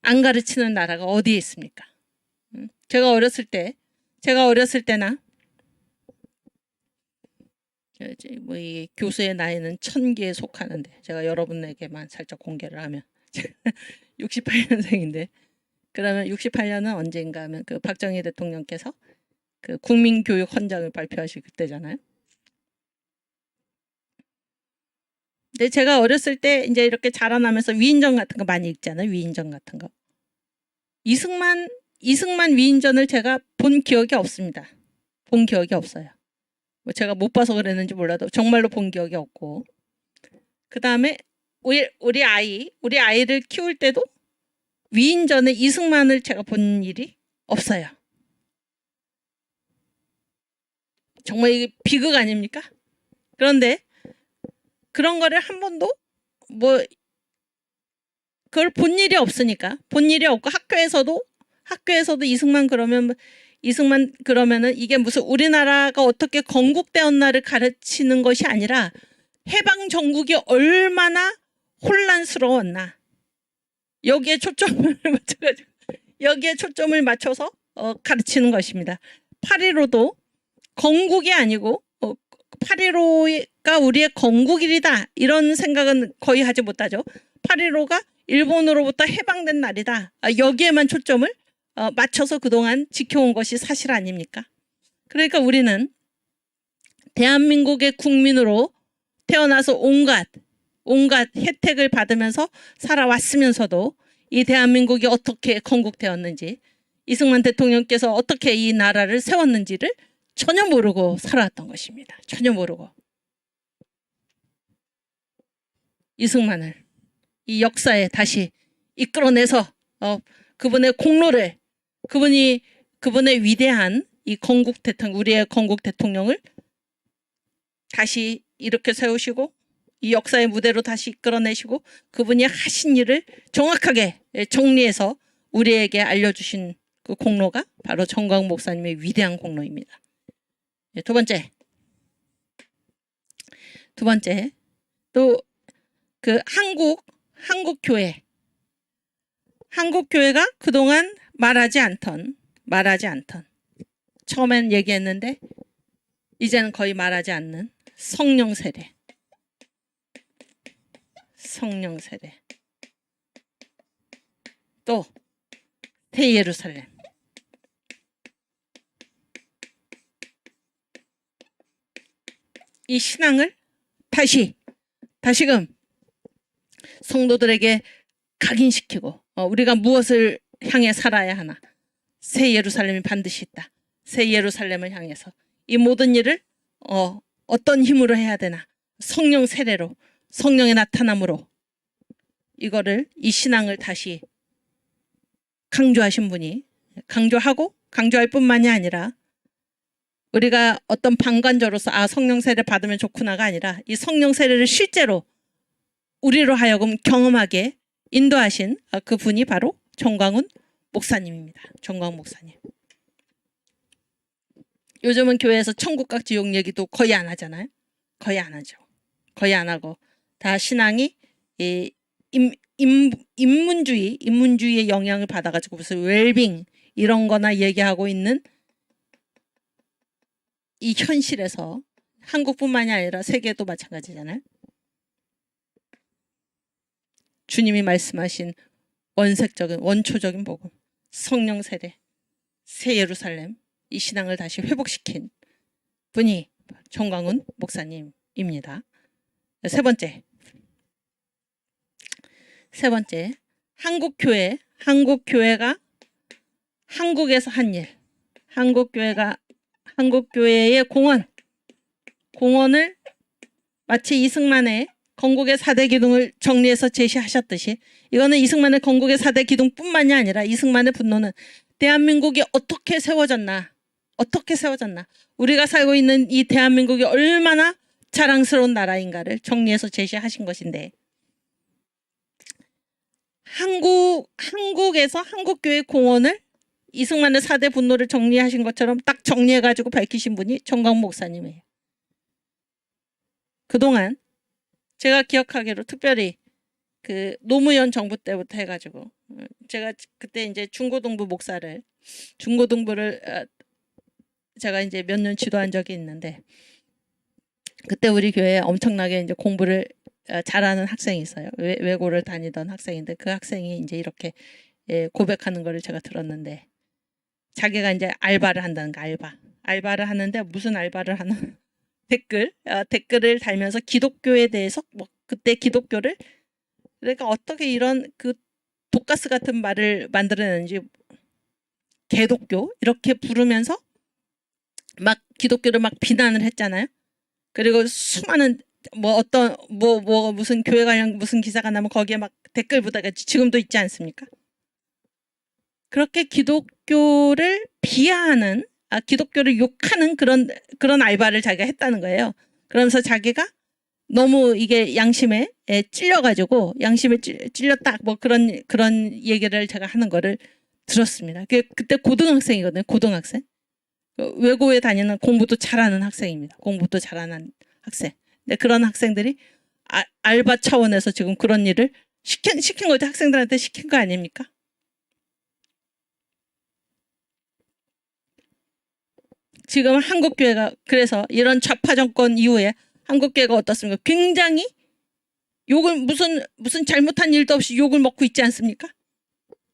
안 가르치는 나라가 어디에 있습니까? 제가 어렸을 때나 뭐 이 교수의 나이는 1000개에 속하는데 제가 여러분에게만 살짝 공개를 하면 68년생인데 그러면 68년은 언제인가 하면 그 박정희 대통령께서 그 국민교육 헌장을 발표하실 그때잖아요. 근데 제가 어렸을 때 이제 이렇게 자라나면서 위인전 같은 거 많이 읽잖아요. 위인전 같은 거. 이승만 위인전을 제가 본 기억이 없습니다. 본 기억이 없어요. 뭐 제가 못 봐서 그랬는지 몰라도 정말로 본 기억이 없고, 그 다음에 우리 아이를 키울 때도 위인전에 이승만을 제가 본 일이 없어요. 정말 이게 비극 아닙니까? 그런데 그런 거를 한 번도 뭐 그걸 본 일이 없으니까, 본 일이 없고 학교에서도 이승만 그러면은 이게 무슨 우리나라가 어떻게 건국되었나를 가르치는 것이 아니라 해방 전국이 얼마나 혼란스러웠나 여기에 초점을 맞춰서 가르치는 것입니다. 8.15도 건국이 아니고 8.15가 우리의 건국일이다 이런 생각은 거의 하지 못하죠. 8.15가 일본으로부터 해방된 날이다. 여기에만 초점을 맞춰서 그동안 지켜온 것이 사실 아닙니까? 그러니까 우리는 대한민국의 국민으로 태어나서 온갖 혜택을 받으면서 살아왔으면서도 이 대한민국이 어떻게 건국되었는지, 이승만 대통령께서 어떻게 이 나라를 세웠는지를 전혀 모르고 살아왔던 것입니다. 전혀 모르고. 이승만을 이 역사에 다시 이끌어내서 그분의 공로를, 그분의 위대한 이 우리의 건국 대통령을 다시 이렇게 세우시고 이 역사의 무대로 다시 이끌어내시고 그분이 하신 일을 정확하게 정리해서 우리에게 알려주신 그 공로가 바로 정광 목사님의 위대한 공로입니다. 두 번째 또 그 한국 교회가 그동안 말하지 않던 처음엔 얘기했는데 이제는 거의 말하지 않는 성령 세례. 또 대예루살렘. 이 신앙을 다시금 성도들에게 각인시키고 우리가 무엇을 향해 살아야 하나. 새 예루살렘이 반드시 있다. 새 예루살렘을 향해서 이 모든 일을 어떤 힘으로 해야 되나. 성령 세례로, 성령의 나타남으로 이거를, 이 신앙을 다시 강조하신 분이, 강조할 뿐만이 아니라 우리가 어떤 방관자로서 성령 세례 받으면 좋구나가 아니라 이 성령 세례를 실제로 우리로 하여금 경험하게 인도하신 그 분이 바로 정광훈 목사님입니다. 정광훈 목사님. 요즘은 교회에서 천국각 지옥 얘기도 거의 안 하잖아요. 거의 안 하죠. 거의 안 하고 다 신앙이 인문주의의 영향을 받아가지고 무슨 웰빙 이런 거나 얘기하고 있는 이 현실에서 한국뿐만이 아니라 세계도 마찬가지잖아요. 주님이 말씀하신 원초적인 복음, 성령 세례, 새 예루살렘, 이 신앙을 다시 회복시킨 분이 정광훈 목사님입니다. 세 번째, 한국교회가 한국에서 한 일, 한국교회의 공헌을 마치 이승만의 건국의 4대 기둥을 정리해서 제시하셨듯이 이거는 이승만의 건국의 4대 기둥뿐만이 아니라 이승만의 분노는 대한민국이 어떻게 세워졌나, 우리가 살고 있는 이 대한민국이 얼마나 자랑스러운 나라인가를 정리해서 제시하신 것인데, 한국에서 한국교회 공헌을 이승만의 4대 분노를 정리하신 것처럼 딱 정리해가지고 밝히신 분이 정광훈 목사님이에요. 그동안 제가 기억하기로 특별히 그 노무현 정부 때부터 해가지고 제가 그때 이제 중고등부를 제가 이제 몇 년 지도한 적이 있는데, 그때 우리 교회에 엄청나게 이제 공부를 잘하는 학생이 있어요. 외고를 다니던 학생인데 그 학생이 이제 이렇게 고백하는 거를 제가 들었는데, 자기가 이제 알바를 한다는 거, 알바를 하는데 무슨 알바를 하는 댓글을 달면서 기독교에 대해서 그때 기독교를, 그러니까 어떻게 이런 그 독가스 같은 말을 만들어내는지, 개독교 이렇게 부르면서 막 기독교를 막 비난을 했잖아요. 그리고 수많은 무슨 교회 관련 무슨 기사가 나면 거기에 막 댓글 보다가 지금도 있지 않습니까? 그렇게 기독교를 비하하는, 기독교를 욕하는 그런 알바를 자기가 했다는 거예요. 그러면서 자기가 너무 이게 양심에 찔렸다 그런 얘기를 제가 하는 거를 들었습니다. 그때 고등학생이거든요. 고등학생. 외고에 다니는 공부도 잘하는 학생입니다. 공부도 잘하는 학생. 근데 그런 학생들이 알바 차원에서 지금 그런 일을 시킨 거죠. 학생들한테 시킨 거 아닙니까? 지금 한국교회가 그래서 이런 좌파 정권 이후에 한국교회가 어떻습니까? 굉장히 욕을 무슨 잘못한 일도 없이 욕을 먹고 있지 않습니까?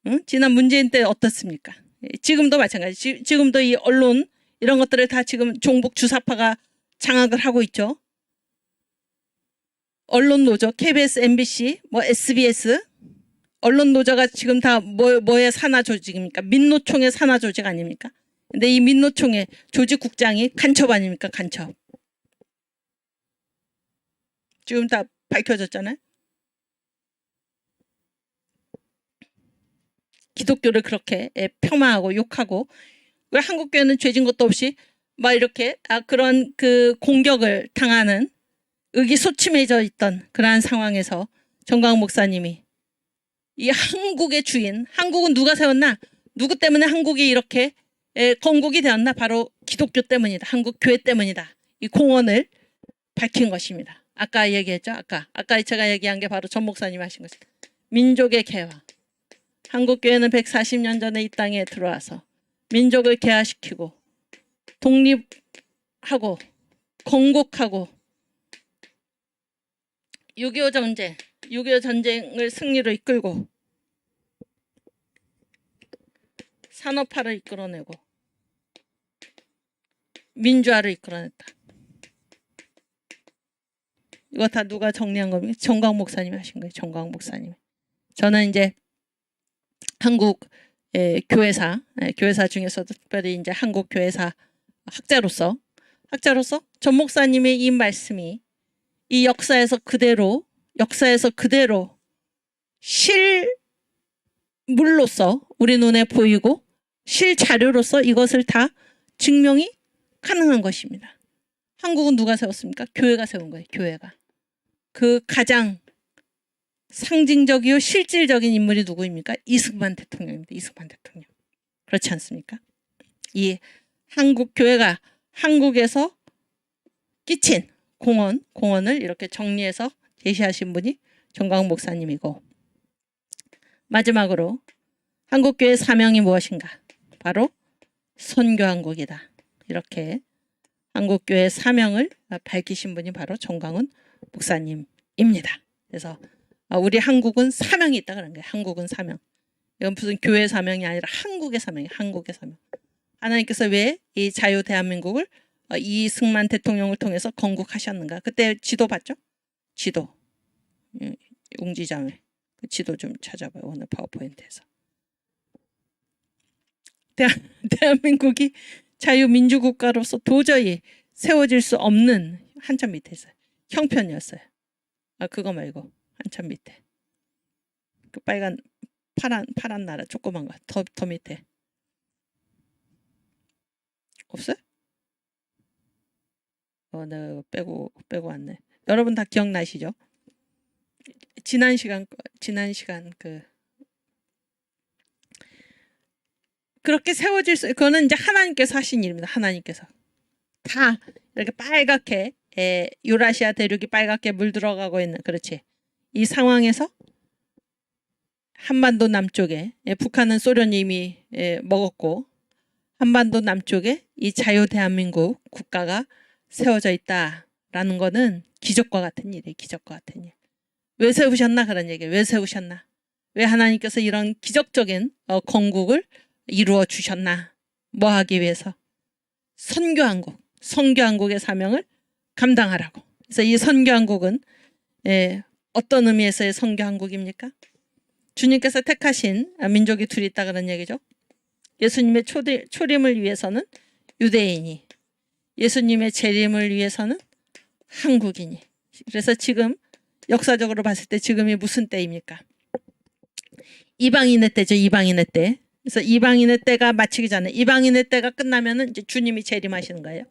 응? 지난 문재인 때 어떻습니까? 지금도 마찬가지. 지금도 이 언론 이런 것들을 다 지금 종북 주사파가 장악을 하고 있죠. 언론 노조, KBS, MBC, SBS 언론 노조가 지금 다 뭐의 산하 조직입니까? 민노총의 산하 조직 아닙니까? 근데 이 민노총의 조직국장이 간첩 아닙니까? 간첩. 지금 다 밝혀졌잖아요. 기독교를 그렇게 폄하하고 욕하고, 왜 한국교회는 죄진 것도 없이 막 이렇게 그런 그 공격을 당하는 의기소침해져 있던 그러한 상황에서 정광훈 목사님이 이 한국의 주인, 한국은 누가 세웠나? 누구 때문에 한국이 이렇게 건국이 되었나? 바로 기독교 때문이다. 한국 교회 때문이다. 이 공헌을 밝힌 것입니다. 아까 얘기했죠. 아까 제가 얘기한 게 바로 전 목사님이 하신 것입니다. 민족의 개화. 한국교회는 140년 전에 이 땅에 들어와서 민족을 개화시키고 독립하고 건국하고 6.25 전쟁을 승리로 이끌고 산업화를 이끌어내고 민주화를 이끌어냈다. 그거 다 누가 정리한 겁니까? 정광 목사님이 하신 거예요. 정광 목사님. 저는 이제 한국 교회사 중에서도 특별히 이제 한국 교회사 학자로서 전 목사님의 이 말씀이 이 역사에서 그대로 실물로서 우리 눈에 보이고 실자료로서 이것을 다 증명이 가능한 것입니다. 한국은 누가 세웠습니까? 교회가 세운 거예요. 교회가. 그 가장 상징적이요 실질적인 인물이 누구입니까? 이승만 대통령입니다. 이승만 대통령. 그렇지 않습니까? 이 한국 교회가 한국에서 끼친 공헌을 이렇게 정리해서 제시하신 분이 정광훈 목사님이고, 마지막으로 한국교회 사명이 무엇인가? 바로 선교한국이다. 이렇게 한국교회 사명을 밝히신 분이 바로 정광훈 목사님입니다. 그래서 우리 한국은 사명이 있다 그런 거예요. 한국은 사명. 이건 무슨 교회 사명이 아니라 한국의 사명이에요. 한국의 사명. 하나님께서 왜 이 자유 대한민국을 이승만 대통령을 통해서 건국하셨는가? 그때 지도 봤죠? 지도. 웅지자매. 그 지도 좀 찾아봐요. 오늘 파워포인트에서. 대한민국이 자유민주국가로서 도저히 세워질 수 없는 한참 밑에 있어요. 형편이었어요. 그거 말고 한참 밑에. 그 파란 나라 조그만 거. 더 밑에. 없어요? 내가 빼고 왔네. 여러분 다 기억나시죠? 지난 시간 그렇게 세워질 수, 그거는 이제 하나님께서 하신 일입니다. 하나님께서 다 이렇게 빨갛게 유라시아 대륙이 빨갛게 물들어가고 있는, 그렇지. 이 상황에서 한반도 남쪽에 북한은 소련이 이미 먹었고, 한반도 남쪽에 이 자유 대한민국 국가가 세워져 있다라는 거는 기적과 같은 일이에요. 기적과 같은 일. 왜 세우셨나? 그런 얘기예요. 왜 세우셨나? 왜 하나님께서 이런 기적적인 건국을 이루어 주셨나? 뭐 하기 위해서? 선교한국의 사명을 감당하라고. 그래서 이 선교한국은 어떤 의미에서의 선교한국입니까? 주님께서 택하신 민족이 둘이 있다 그런 얘기죠. 예수님의 초림을 위해서는 유대인이, 예수님의 재림을 위해서는 한국인이. 그래서 지금 역사적으로 봤을 때 지금이 무슨 때입니까? 이방인의 때죠. 이방인의 때. 그래서 이방인의 때가 마치기 전에, 이방인의 때가 끝나면은 이제 주님이 재림하시는 거예요.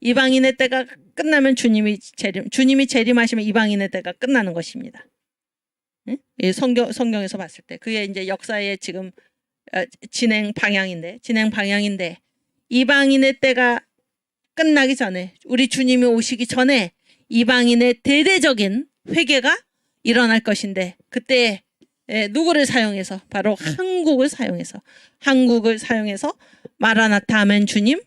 이방인의 때가 끝나면 주님이 재림하시면 이방인의 때가 끝나는 것입니다. 응? 이 성경에서 봤을 때 그게 이제 역사의 지금 진행 방향인데 이방인의 때가 끝나기 전에, 우리 주님이 오시기 전에 이방인의 대대적인 회개가 일어날 것인데, 그때 누구를 사용해서? 바로 한국을 사용해서 마라나타 아멘 주님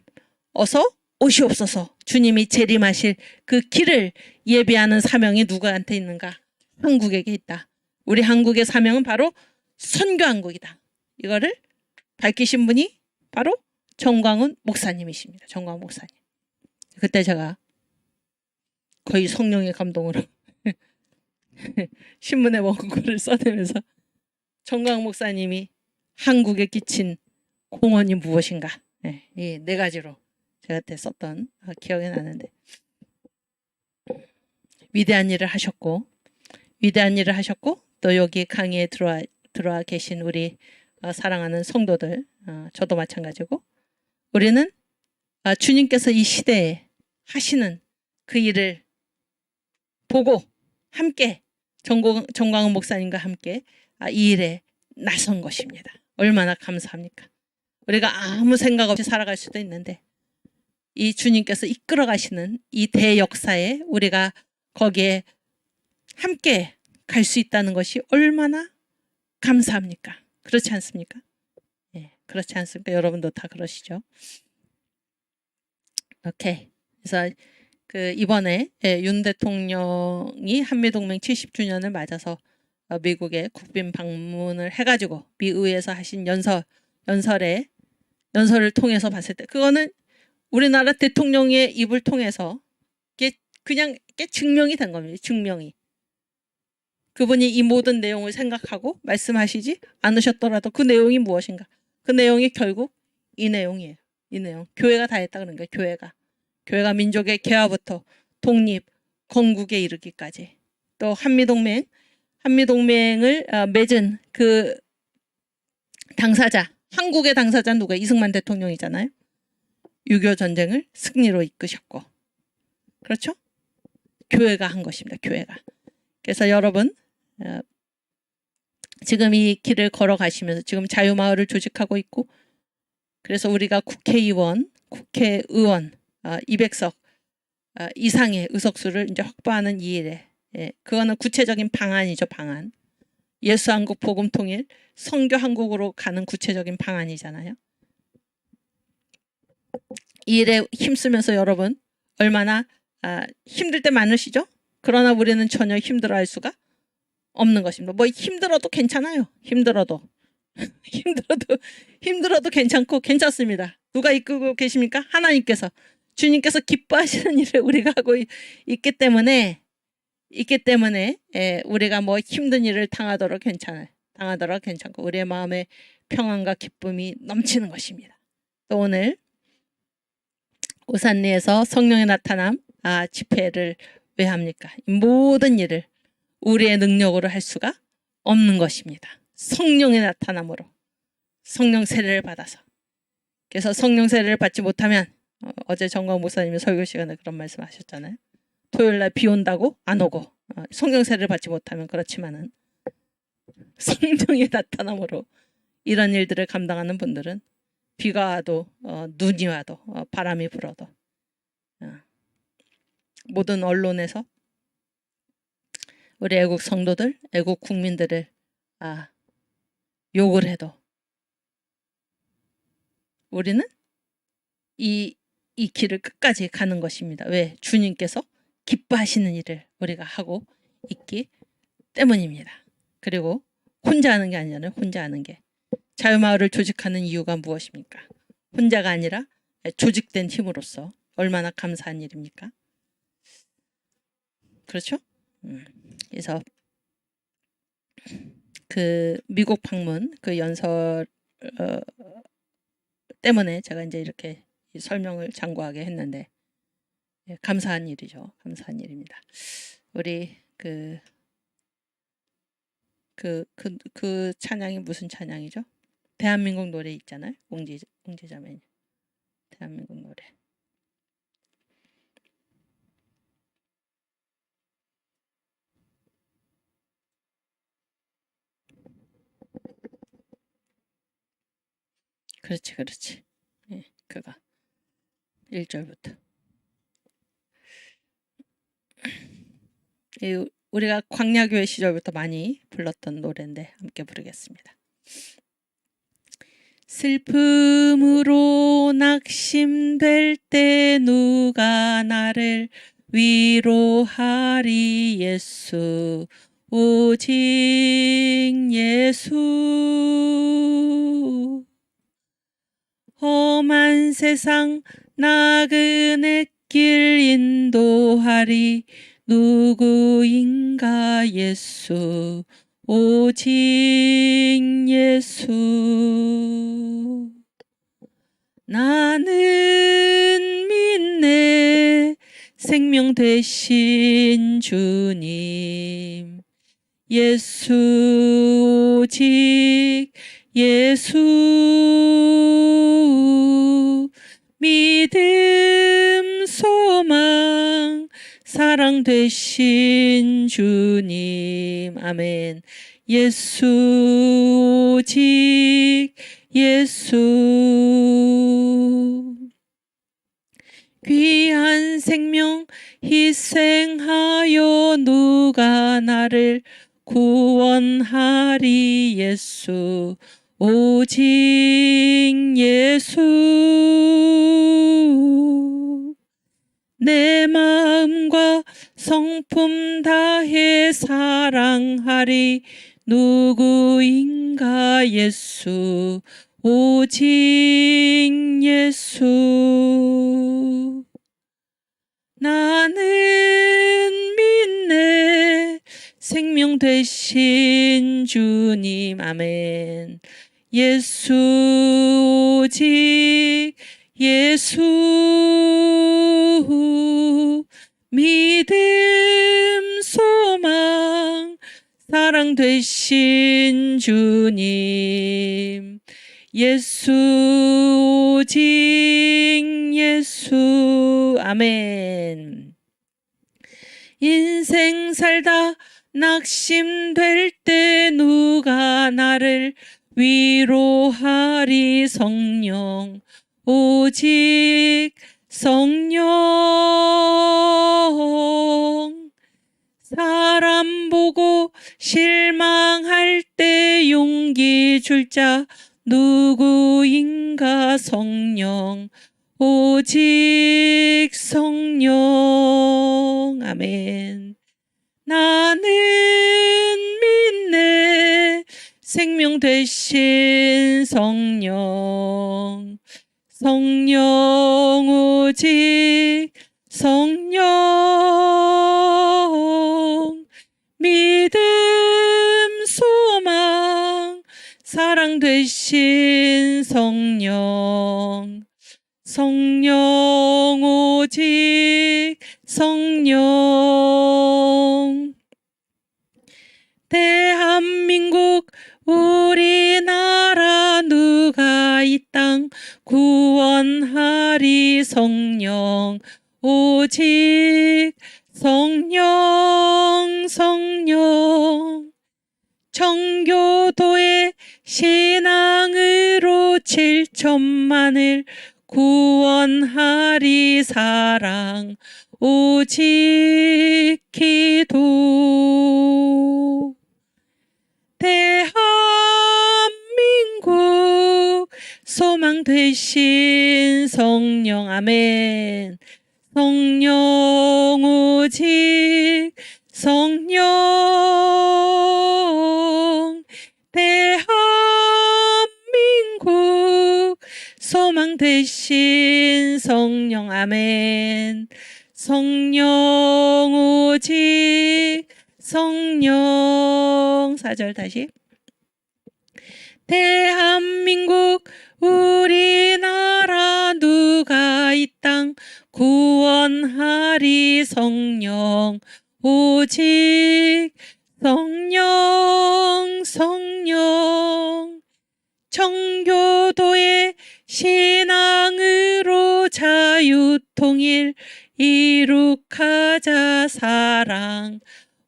어서 오시옵소서, 주님이 재림하실 그 길을 예비하는 사명이 누구한테 있는가? 한국에게 있다. 우리 한국의 사명은 바로 선교한국이다. 이거를 밝히신 분이 바로 정광훈 목사님이십니다. 정광훈 목사님. 그때 제가 거의 성령의 감동으로 신문에 원고를 써내면서 정광훈 목사님이 한국에 끼친 공헌이 무엇인가, 이 네 가지로 제가 그때 썼던 기억이 나는데, 위대한 일을 하셨고 또 여기 강의에 들어와 계신 우리 사랑하는 성도들, 저도 마찬가지고, 우리는 주님께서 이 시대에 하시는 그 일을 보고 함께 정광훈 목사님과 함께 이 일에 나선 것입니다. 얼마나 감사합니까? 우리가 아무 생각 없이 살아갈 수도 있는데 이 주님께서 이끌어 가시는 이 대역사에 우리가 거기에 함께 갈 수 있다는 것이 얼마나 감사합니까? 그렇지 않습니까? 그렇지 않습니까? 여러분도 다 그러시죠? 오케이. 그래서 이번에 윤 대통령이 한미동맹 70주년을 맞아서 미국에 국빈 방문을 해가지고 미의회에서 하신 연설을 통해서 봤을 때, 그거는 우리나라 대통령의 입을 통해서 이게 그냥 이게 증명이 된 겁니다. 증명이. 그분이 이 모든 내용을 생각하고 말씀하시지 않으셨더라도 그 내용이 무엇인가? 그 내용이 결국 이 내용이에요. 이 내용. 교회가 다 했다 그런 거예요. 교회가 민족의 개화부터 독립, 건국에 이르기까지. 또 한미동맹을 맺은 그 당사자, 한국의 당사자는 누구예요? 이승만 대통령이잖아요. 6.25 전쟁을 승리로 이끄셨고. 그렇죠? 교회가 한 것입니다. 교회가. 그래서 여러분 지금 이 길을 걸어가시면서 지금 자유마을을 조직하고 있고, 그래서 우리가 국회의원 200석 이상의 의석수를 이제 확보하는 이 일에, 그거는 구체적인 방안이죠. 방안. 예수 한국 복음 통일, 선교 한국으로 가는 구체적인 방안이잖아요. 이 일에 힘쓰면서 여러분 얼마나 힘들 때 많으시죠? 그러나 우리는 전혀 힘들어할 수가 없는 것입니다. 뭐 힘들어도 괜찮아요. 힘들어도 괜찮고 괜찮습니다. 누가 이끌고 계십니까? 하나님께서, 주님께서 기뻐하시는 일을 우리가 하고 있기 때문에 우리가 뭐 힘든 일을 당하더라도 괜찮고 우리의 마음에 평안과 기쁨이 넘치는 것입니다. 또 오늘 오산리에서 성령의 나타남 집회를 왜 합니까? 이 모든 일을 우리의 능력으로 할 수가 없는 것입니다. 성령의 나타남으로, 성령 세례를 받아서. 그래서 성령 세례를 받지 못하면 어제 정광 목사님이 설교 시간에 그런 말씀 하셨잖아요. 토요일날 비 온다고 안 오고, 성령 세례를 받지 못하면. 그렇지만은 성령의 나타남으로 이런 일들을 감당하는 분들은 비가 와도 눈이 와도 바람이 불어도 모든 언론에서 우리 애국 성도들, 애국 국민들을 욕을 해도 우리는 이 길을 끝까지 가는 것입니다. 왜? 주님께서 기뻐하시는 일을 우리가 하고 있기 때문입니다. 그리고 혼자 하는 게 아니잖아요. 혼자 하는 게. 자유마을을 조직하는 이유가 무엇입니까? 혼자가 아니라 조직된 힘으로서 얼마나 감사한 일입니까? 그렇죠? 그래서 그 미국 방문 그 연설 때문에 제가 이제 이렇게 설명을 장구하게 했는데, 감사한 일이죠. 감사한 일입니다. 우리 그 찬양이 무슨 찬양이죠? 대한민국 노래 있잖아요. 옹지자매. 대한민국 노래. 그렇지. 그거 1절부터. 우리가 광야교회 시절부터 많이 불렀던 노래인데 함께 부르겠습니다. 슬픔으로 낙심될 때 누가 나를 위로하리. 예수, 오직 예수. 험한 세상 나그네 길 인도하리. 누구인가? 예수, 오직 예수. 나는 믿네 생명 되신 주님. 예수, 오직 예수. 믿음, 소망, 사랑 되신 주님. 아멘. 예수, 오직 예수. 귀한 생명 희생하여 누가 나를 구원하리. 예수, 오직 예수. 내 마음과 성품 다해 사랑하리. 누구인가? 예수, 오직 예수. 나는 믿네 생명 되신 주님. 아멘. 예수 오직 예수 믿음 소망 사랑 되신 주님. 예수 오직 예수. 아멘. 인생 살다 낙심될 때 누가 나를 위로하리. 성령 오직 성령. 사람 보고 실망할 때 용기 줄 자 누구인가. 성령 오직 성령. 아멘. 나는 믿네 생명 되신 성령. 성령 오직 성령. 믿음 소망 사랑 되신 성령. 성령 오직 성령. 대한민국 우리나라 누가 이 땅 구원하리. 성령 오직 성령 성령. 청교도의 신앙으로 7천만을 구원하리. 사랑 오직 기도. 대한민국 소망 되신 성령. 아멘. 성령 오직 성령. 대한민국 소망 되신 성령. 아멘. 성령 오직 성령. 4절 다시. 대한민국 우리나라 누가 이 땅 구원하리. 성령 오직 성령 성령. 청교도의 신앙으로 자유통일 이룩하자. 사랑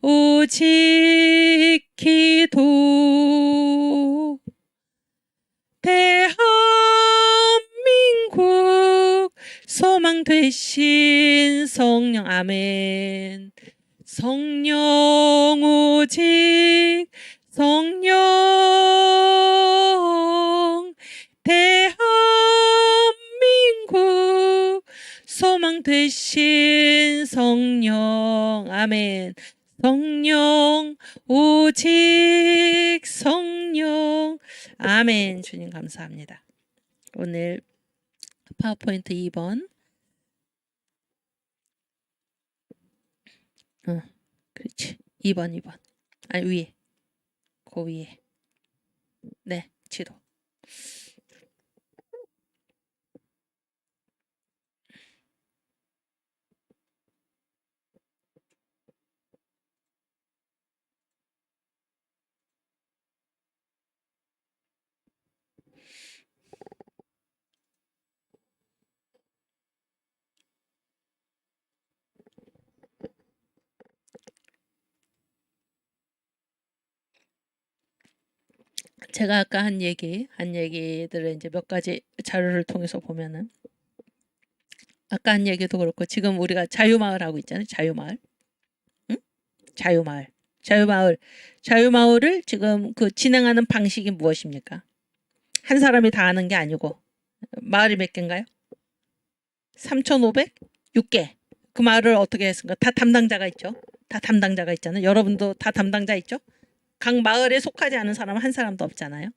오직 기도. 대한민국 소망 되신 성령. 아멘. 성령 오직 성령. 대한민국 소망 되신 성령. 아멘. 성령 오직 성령. 아멘. 주님 감사합니다. 오늘 파워포인트 2번. 그렇지. 2번. 아니 위에. 그 위에. 네. 지도. 제가 아까 한 얘기들을 이제 몇 가지 자료를 통해서 보면은 아까 한 얘기도 그렇고 지금 우리가 자유마을 하고 있잖아요. 자유마을. 응? 자유마을을 지금 그 진행하는 방식이 무엇입니까? 한 사람이 다 하는 게 아니고 마을이 몇 개인가요? 3,506개. 그 마을을 어떻게 했습니까? 다 담당자가 있죠. 다 담당자가 있잖아요. 여러분도 다 담당자 있죠? 각 마을에 속하지 않은 사람은 한 사람도 없잖아요.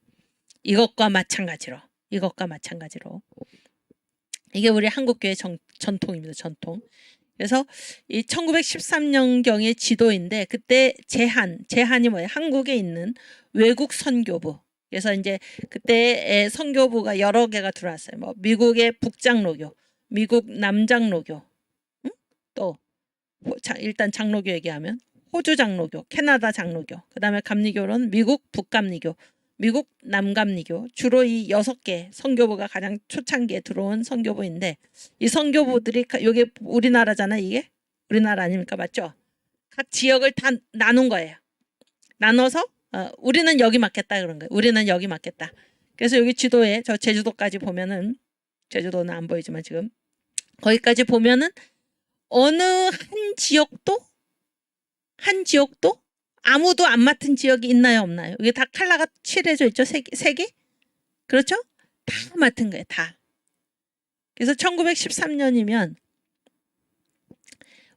이것과 마찬가지로 이게 우리 한국교회 전통입니다. 전통. 그래서 이 1913년경의 지도인데 그때 제한이 뭐예요? 한국에 있는 외국 선교부. 그래서 이제 그때 선교부가 여러 개가 들어왔어요. 뭐 미국의 북장로교, 미국 남장로교, 응? 또 일단 장로교 얘기하면 호주 장로교, 캐나다 장로교, 그 다음에 감리교는 미국 북감리교, 미국 남감리교, 주로 이 6개 선교부가 가장 초창기에 들어온 선교부인데 이 선교부들이 여기 우리나라잖아. 이게 우리나라 아닙니까? 맞죠? 각 지역을 다 나눈 거예요. 나눠서 우리는 여기 맞겠다 그런 거예요. 우리는 여기 맞겠다. 그래서 여기 지도에 저 제주도까지 보면은 제주도는 안 보이지만 지금 거기까지 보면은 어느 한 지역도 아무도 안 맡은 지역이 있나요 없나요? 이게 다 칼라가 칠해져 있죠. 세 개? 그렇죠? 다 맡은 거예요. 다. 그래서 1913년이면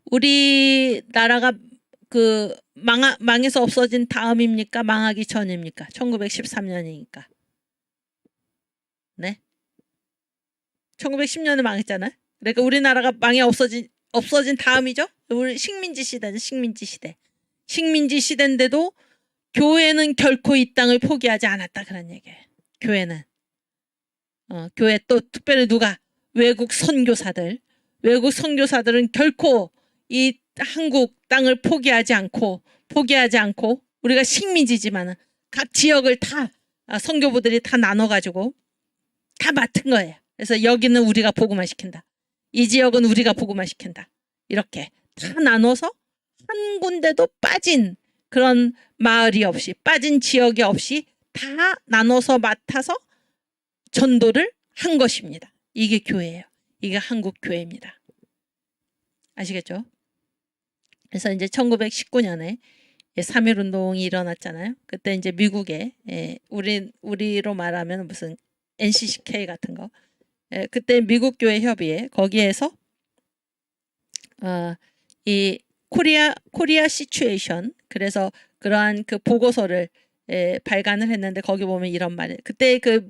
우리나라가 망해서 없어진 다음입니까? 망하기 전입니까? 1913년이니까. 네. 1910년에 망했잖아요. 그러니까 우리나라가 없어진 다음이죠. 우리 식민지 시대는 식민지 시대. 식민지 시대인데도 교회는 결코 이 땅을 포기하지 않았다 그런 얘기예요. 교회는. 교회 또 특별히 누가? 외국 선교사들은 결코 이 한국 땅을 포기하지 않고 우리가 식민지지만은 각 지역을 다 선교부들이 다 나눠가지고 다 맡은 거예요. 그래서 여기는 우리가 복음화 시킨다. 이 지역은 우리가 복음화 시킨다. 이렇게 다 나눠서 한 군데도 빠진 그런 마을이 없이 빠진 지역이 없이 다 나눠서 맡아서 전도를 한 것입니다. 이게 교회예요. 이게 한국 교회입니다. 아시겠죠? 그래서 이제 1919년에 3.1 운동이 일어났잖아요. 그때 이제 미국에 우리로 말하면 무슨 NCCK 같은 거. 그때 미국 교회 협의회 거기에서 이 코리아 시츄에이션 그래서 그러한 그 보고서를 발간을 했는데 거기 보면 이런 말이 그때 그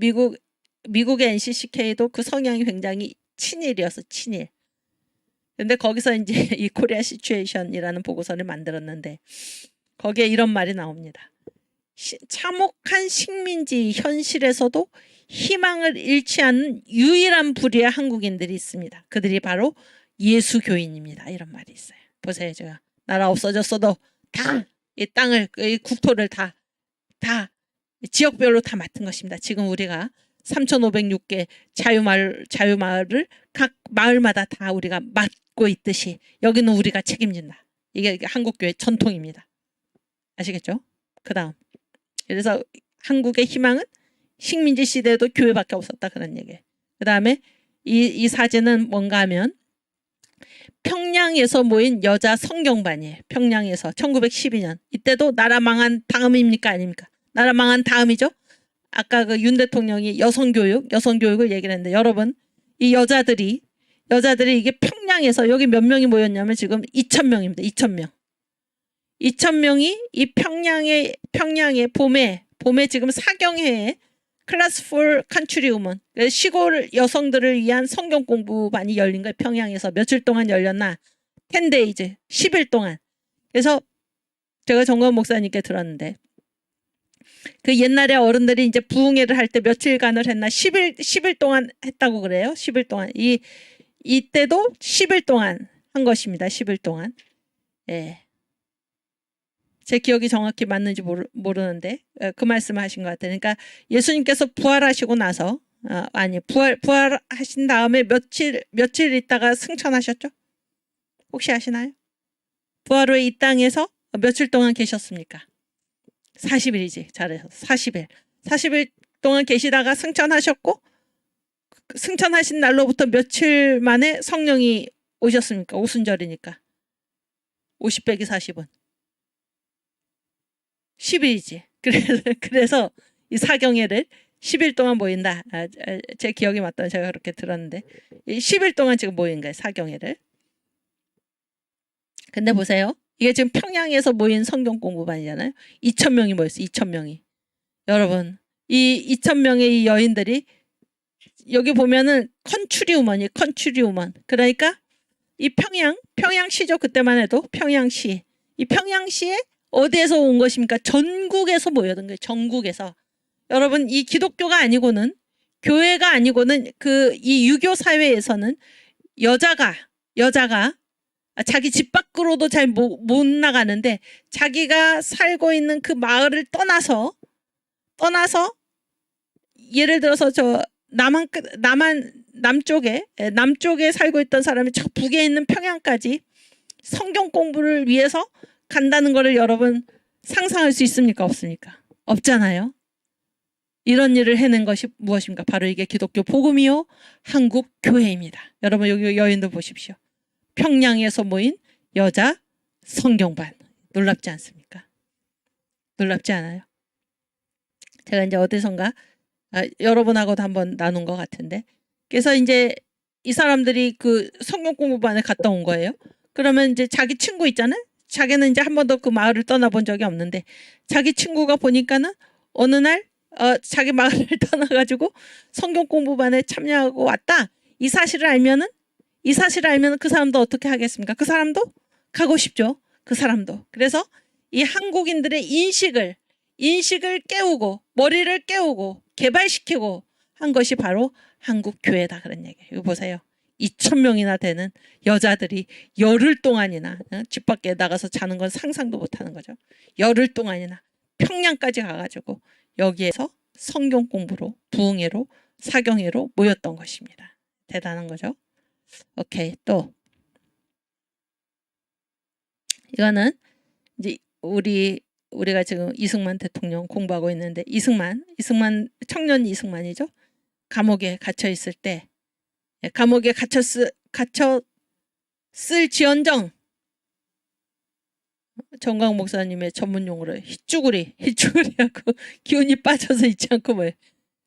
미국의 NCCK도 그 성향이 굉장히 친일이었어. 친일. 근데 거기서 이제 이 코리아 시츄에이션이라는 보고서를 만들었는데 거기에 이런 말이 나옵니다. 참혹한 식민지 현실에서도 희망을 잃지 않는 유일한 부류의 한국인들이 있습니다. 그들이 바로 예수교인입니다. 이런 말이 있어요. 보세요. 제가 나라 없어졌어도 다 이 땅을 이 국토를 다 지역별로 다 맡은 것입니다. 지금 우리가 3,506개 자유마을을 각 마을마다 다 우리가 맡고 있듯이 여기는 우리가 책임진다. 이게 한국교회 전통입니다. 아시겠죠? 그 다음 그래서 한국의 희망은 식민지 시대에도 교회밖에 없었다 그런 얘기예요. 그 다음에 이 사진은 뭔가 하면 평양에서 모인 여자 성경반이에요. 평양에서 1912년 이때도 나라 망한 다음입니까 아닙니까? 나라 망한 다음이죠. 아까 그 윤 대통령이 여성교육을 얘기를 했는데 여러분 이 여자들이 이게 평양에서 여기 몇 명이 모였냐면 지금 2,000명입니다. 2,000명. 2,000명이 이 평양의 봄에 지금 사경회에 클래스 4 컨트리 우먼 시골 여성들을 위한 성경 공부반이 열린 거예요. 평양에서 며칠 동안 열렸나? 10days 10일 동안. 그래서 제가 정건 목사님께 들었는데 그 옛날에 어른들이 이제 부흥회를 할 때 며칠간을 했나? 10일 동안 했다고 그래요. 10일 동안. 이때도 10일 동안 한 것입니다. 10일 동안. 예. 제 기억이 정확히 맞는지 모르는데 그 말씀을 하신 것 같아요. 그러니까 예수님께서 부활하시고 나서 부활하신 다음에 며칠 있다가 승천하셨죠? 혹시 아시나요? 부활 후에 이 땅에서 며칠 동안 계셨습니까? 40일이지. 잘해서 40일. 40일 동안 계시다가 승천하셨고 승천하신 날로부터 며칠 만에 성령이 오셨습니까? 오순절이니까. 50 빼기 40은. 10일이지. 그래서 이 사경회를 10일 동안 모인다. 제 기억이 맞다면 제가 그렇게 들었는데 10일 동안 지금 모인 거예요. 사경회를. 근데 보세요. 이게 지금 평양에서 모인 성경 공부반이잖아요. 2,000명이 모였어요. 2,000명이. 여러분 이 2,000명의 이 여인들이 여기 보면은 컨츄리 우먼. 그러니까 이 평양시죠. 그때만 해도 평양시. 이 평양시에 어디에서 온 것입니까? 전국에서 모여든 거예요. 전국에서. 여러분, 이 기독교가 아니고는, 교회가 아니고는 이 유교 사회에서는 여자가 자기 집 밖으로도 잘 못 나가는데, 자기가 살고 있는 그 마을을 떠나서 예를 들어서 저 남쪽에 살고 있던 사람이 저 북에 있는 평양까지 성경 공부를 위해서 간다는 거를 여러분 상상할 수 있습니까? 없습니까? 없잖아요. 이런 일을 해낸 것이 무엇입니까? 바로 이게 기독교 복음이요 한국 교회입니다. 여러분 여기 여인도 보십시오. 평양에서 모인 여자 성경반. 놀랍지 않습니까? 놀랍지 않아요? 제가 이제 어디선가 여러분하고도 한번 나눈 것 같은데, 그래서 이제 이 사람들이 그 성경 공부반에 갔다 온 거예요. 그러면 이제 자기 친구 있잖아요. 자기는 이제 한 번도 그 마을을 떠나본 적이 없는데, 자기 친구가 보니까는 어느 날 자기 마을을 떠나가지고 성경 공부반에 참여하고 왔다. 이 사실을 알면은 그 사람도 어떻게 하겠습니까? 그 사람도 가고 싶죠. 그 사람도. 그래서 이 한국인들의 인식을 깨우고 머리를 깨우고 개발시키고 한 것이 바로 한국 교회다, 그런 얘기예요. 이거 보세요. 2,000명이나 되는 여자들이 열흘 동안이나 집 밖에 나가서 자는 건 상상도 못하는 거죠. 열흘 동안이나 평양까지 가가지고 여기에서 성경 공부로, 부흥회로, 사경회로 모였던 것입니다. 대단한 거죠. 오케이, 또 이거는 이제 우리가 지금 이승만 대통령 공부하고 있는데, 이승만 청년 이승만이죠. 감옥에 갇혀 있을 때, 감옥에 갇혔을지언정, 정광 목사님의 전문용어로 휘쭈구리하고 기운이 빠져서 있지 않고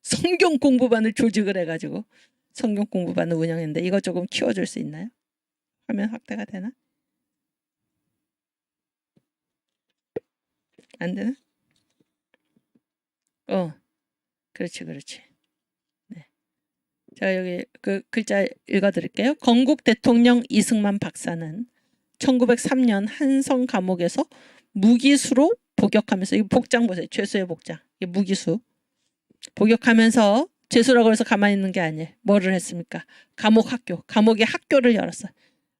성경 공부반을 조직을 해가지고 성경 공부반을 운영했는데, 이거 조금 키워줄 수 있나요? 화면 확대가 되나? 안 되나? 그렇지. 네. 제가 여기 그 글자 읽어드릴게요. 건국 대통령 이승만 박사는 1903년 한성 감옥에서 무기수로 복역하면서, 이 복장 보세요. 죄수의 복장. 이게 무기수. 복역하면서, 죄수라고 해서 가만히 있는 게 아니에요. 뭐를 했습니까? 감옥의 학교를 열었어요.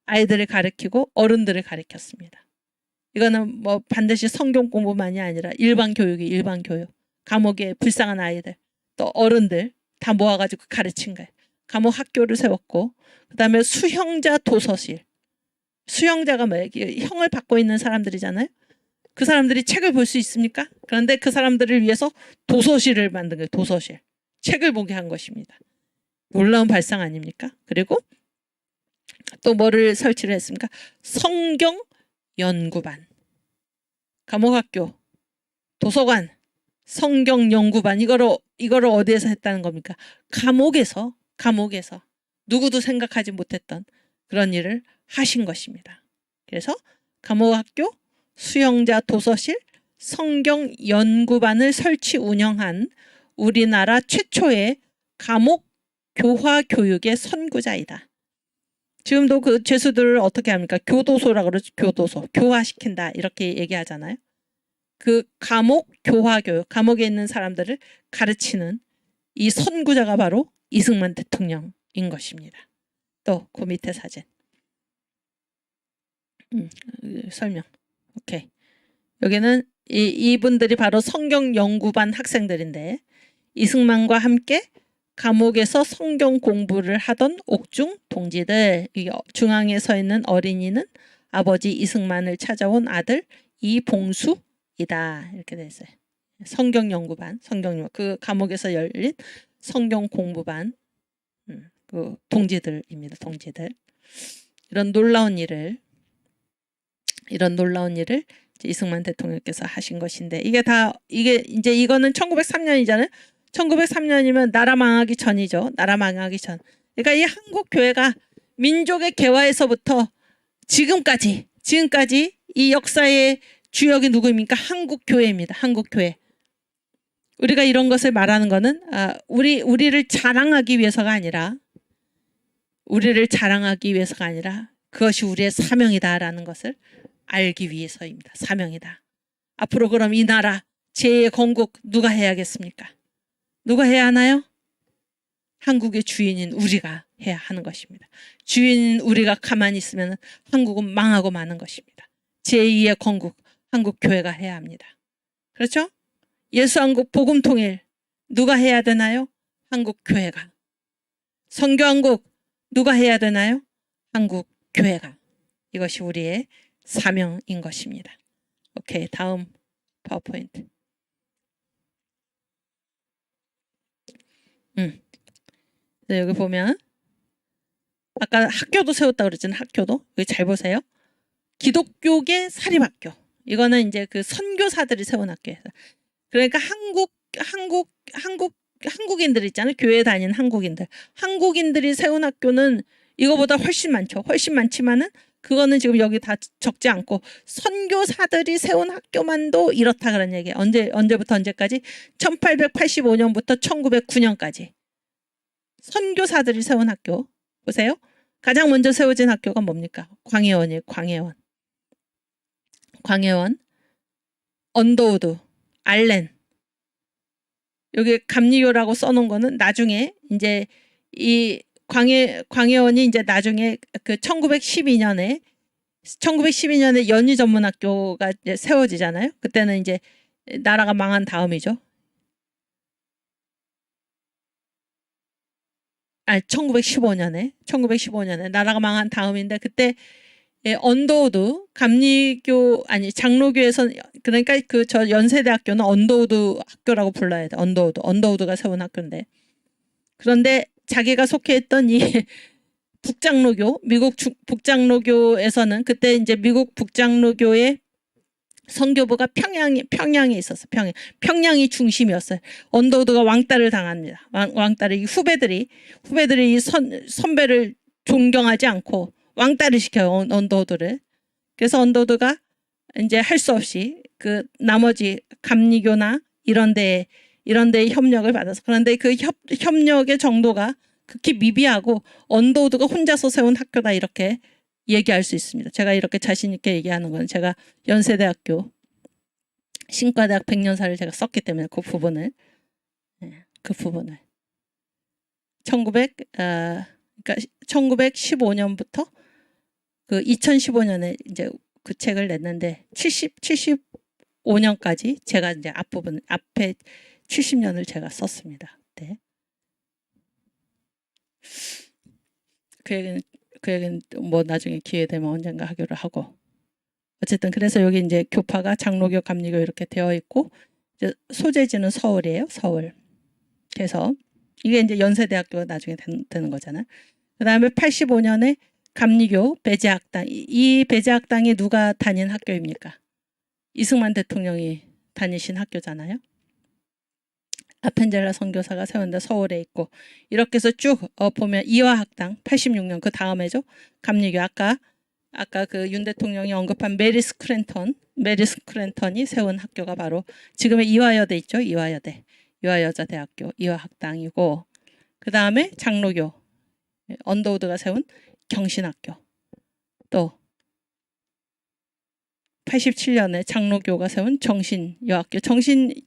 아이들을 가르치고 어른들을 가르쳤습니다. 이거는 뭐 반드시 성경 공부만이 아니라 일반 교육. 감옥에 불쌍한 아이들, 또 어른들 다 모아가지고 가르친 거예요. 감옥 학교를 세웠고, 그 다음에 수형자 도서실. 수형자가 뭐예요? 형을 받고 있는 사람들이잖아요. 그 사람들이 책을 볼 수 있습니까? 그런데 그 사람들을 위해서 도서실을 만든 거예요. 도서실. 책을 보게 한 것입니다. 놀라운 발상 아닙니까? 그리고 또 뭐를 설치를 했습니까? 성경 연구반, 감옥학교, 도서관, 성경 연구반, 이거를 어디에서 했다는 겁니까? 감옥에서 누구도 생각하지 못했던 그런 일을 하신 것입니다. 그래서 감옥학교, 수영자 도서실, 성경 연구반을 설치 운영한 우리나라 최초의 감옥 교화 교육의 선구자이다. 지금도 그 죄수들을 어떻게 합니까? 교도소라고 그러죠. 교도소. 교화시킨다, 이렇게 얘기하잖아요. 그 감옥 교화 교육, 감옥에 있는 사람들을 가르치는 이 선구자가 바로 이승만 대통령인 것입니다. 또 그 밑에 사진. 설명. 오케이. 여기는 이분들이 바로 성경 연구반 학생들인데, 이승만과 함께 감옥에서 성경 공부를 하던 옥중 동지들. 중앙에 서 있는 어린이는 아버지 이승만을 찾아온 아들 이봉수이다, 이렇게 돼 있어요. 성경 연구반, 그 감옥에서 열린 성경 공부반 그 동지들입니다. 동지들. 이런 놀라운 일을 이승만 대통령께서 하신 것인데, 이거는 1903년이잖아요. 1903년이면 나라 망하기 전이죠. 나라 망하기 전. 그러니까 이 한국 교회가 민족의 개화에서부터 지금까지 이 역사의 주역이 누구입니까? 한국 교회입니다. 한국 교회. 우리가 이런 것을 말하는 거는 우리를 자랑하기 위해서가 아니라 그것이 우리의 사명이다라는 것을 알기 위해서입니다. 사명이다. 앞으로 그럼 이 나라 제2의 건국 누가 해야겠습니까? 누가 해야 하나요? 한국의 주인인 우리가 해야 하는 것입니다. 주인인 우리가 가만히 있으면 한국은 망하고 마는 것입니다. 제2의 건국 한국 교회가 해야 합니다. 그렇죠? 예수한국 복음통일 누가 해야 되나요? 한국 교회가. 선교한국 누가 해야 되나요? 한국 교회가. 이것이 우리의 사명인 것입니다. 오케이, 다음 파워포인트. 여기 보면 아까 학교도 세웠다고 그랬잖아요. 학교도. 여기 잘 보세요. 기독교계 사립학교. 이거는 이제 그 선교사들이 세운 학교예요. 그러니까 한국인들 있잖아요. 교회 다니는 한국인들. 한국인들이 세운 학교는 이거보다 훨씬 많죠. 훨씬 많지만은 그거는 지금 여기 다 적지 않고 선교사들이 세운 학교만도 이렇다 그런 얘기예요. 언제부터 언제까지? 1885년부터 1909년까지. 선교사들이 세운 학교. 보세요. 가장 먼저 세워진 학교가 뭡니까? 광해원이에요. 광해원, 언더우드, 알렌. 여기 감리교라고 써놓은 거는 나중에 이제 이 광해원이 이제 나중에 그 1912년에 연희전문학교가 이제 세워지잖아요. 그때는 이제 나라가 망한 다음이죠. 1915년에 나라가 망한 다음인데 그때 언더우드 감리교 장로교에서 그러니까 그 저 연세대학교는 언더우드 학교라고 불러야 돼. 언더우드가 세운 학교인데 그런데 자기가 속해했던 이 북장로교 미국 북장로교에서는 그때 이제 미국 북장로교의 선교부가 평양에 있었어. 평양이 중심이었어요. 언더우드가 왕따를 당합니다. 왕따를 후배들이 이 선배를 존경하지 않고 왕따를 시켜요. 언더우드를. 그래서 언더우드가 이제 할 수 없이 그 나머지 감리교나 이런 데에 협력을 받아서 그런데 그 협력의 정도가 극히 미비하고 언더우드가 혼자서 세운 학교다 이렇게 얘기할 수 있습니다. 제가 이렇게 자신 있게 얘기하는 건 제가 연세대학교 신과대학 100년사를 제가 썼기 때문에 그 부분을 1915년부터 그 2015년에 이제 그 책을 냈는데 75년까지 제가 이제 앞에 70년을 제가 썼습니다. 네. 그 얘기는 뭐 나중에 기회 되면 언젠가 하기로 하고 어쨌든 그래서 여기 이제 교파가 장로교, 감리교 이렇게 되어 있고 이제 소재지는 서울이에요. 서울. 그래서 이게 이제 연세대학교가 나중에 되는 거잖아요. 그 다음에 85년에 감리교 배제학당. 이 배제학당이 누가 다닌 학교입니까? 이승만 대통령이 다니신 학교잖아요. 아펜젤라 선교사가 세웠는데 서울에 있고 이렇게 해서 쭉 보면 이화학당 86년 그 다음에죠. 감리교 아까 그 윤 대통령이 언급한 메리스 크랜턴이 세운 학교가 바로 지금의 이화여대 있죠. 이화여자대학교 이화학당이고 그 다음에 장로교 언더우드가 세운 경신학교 또 87년에 장로교가 세운 정신여학교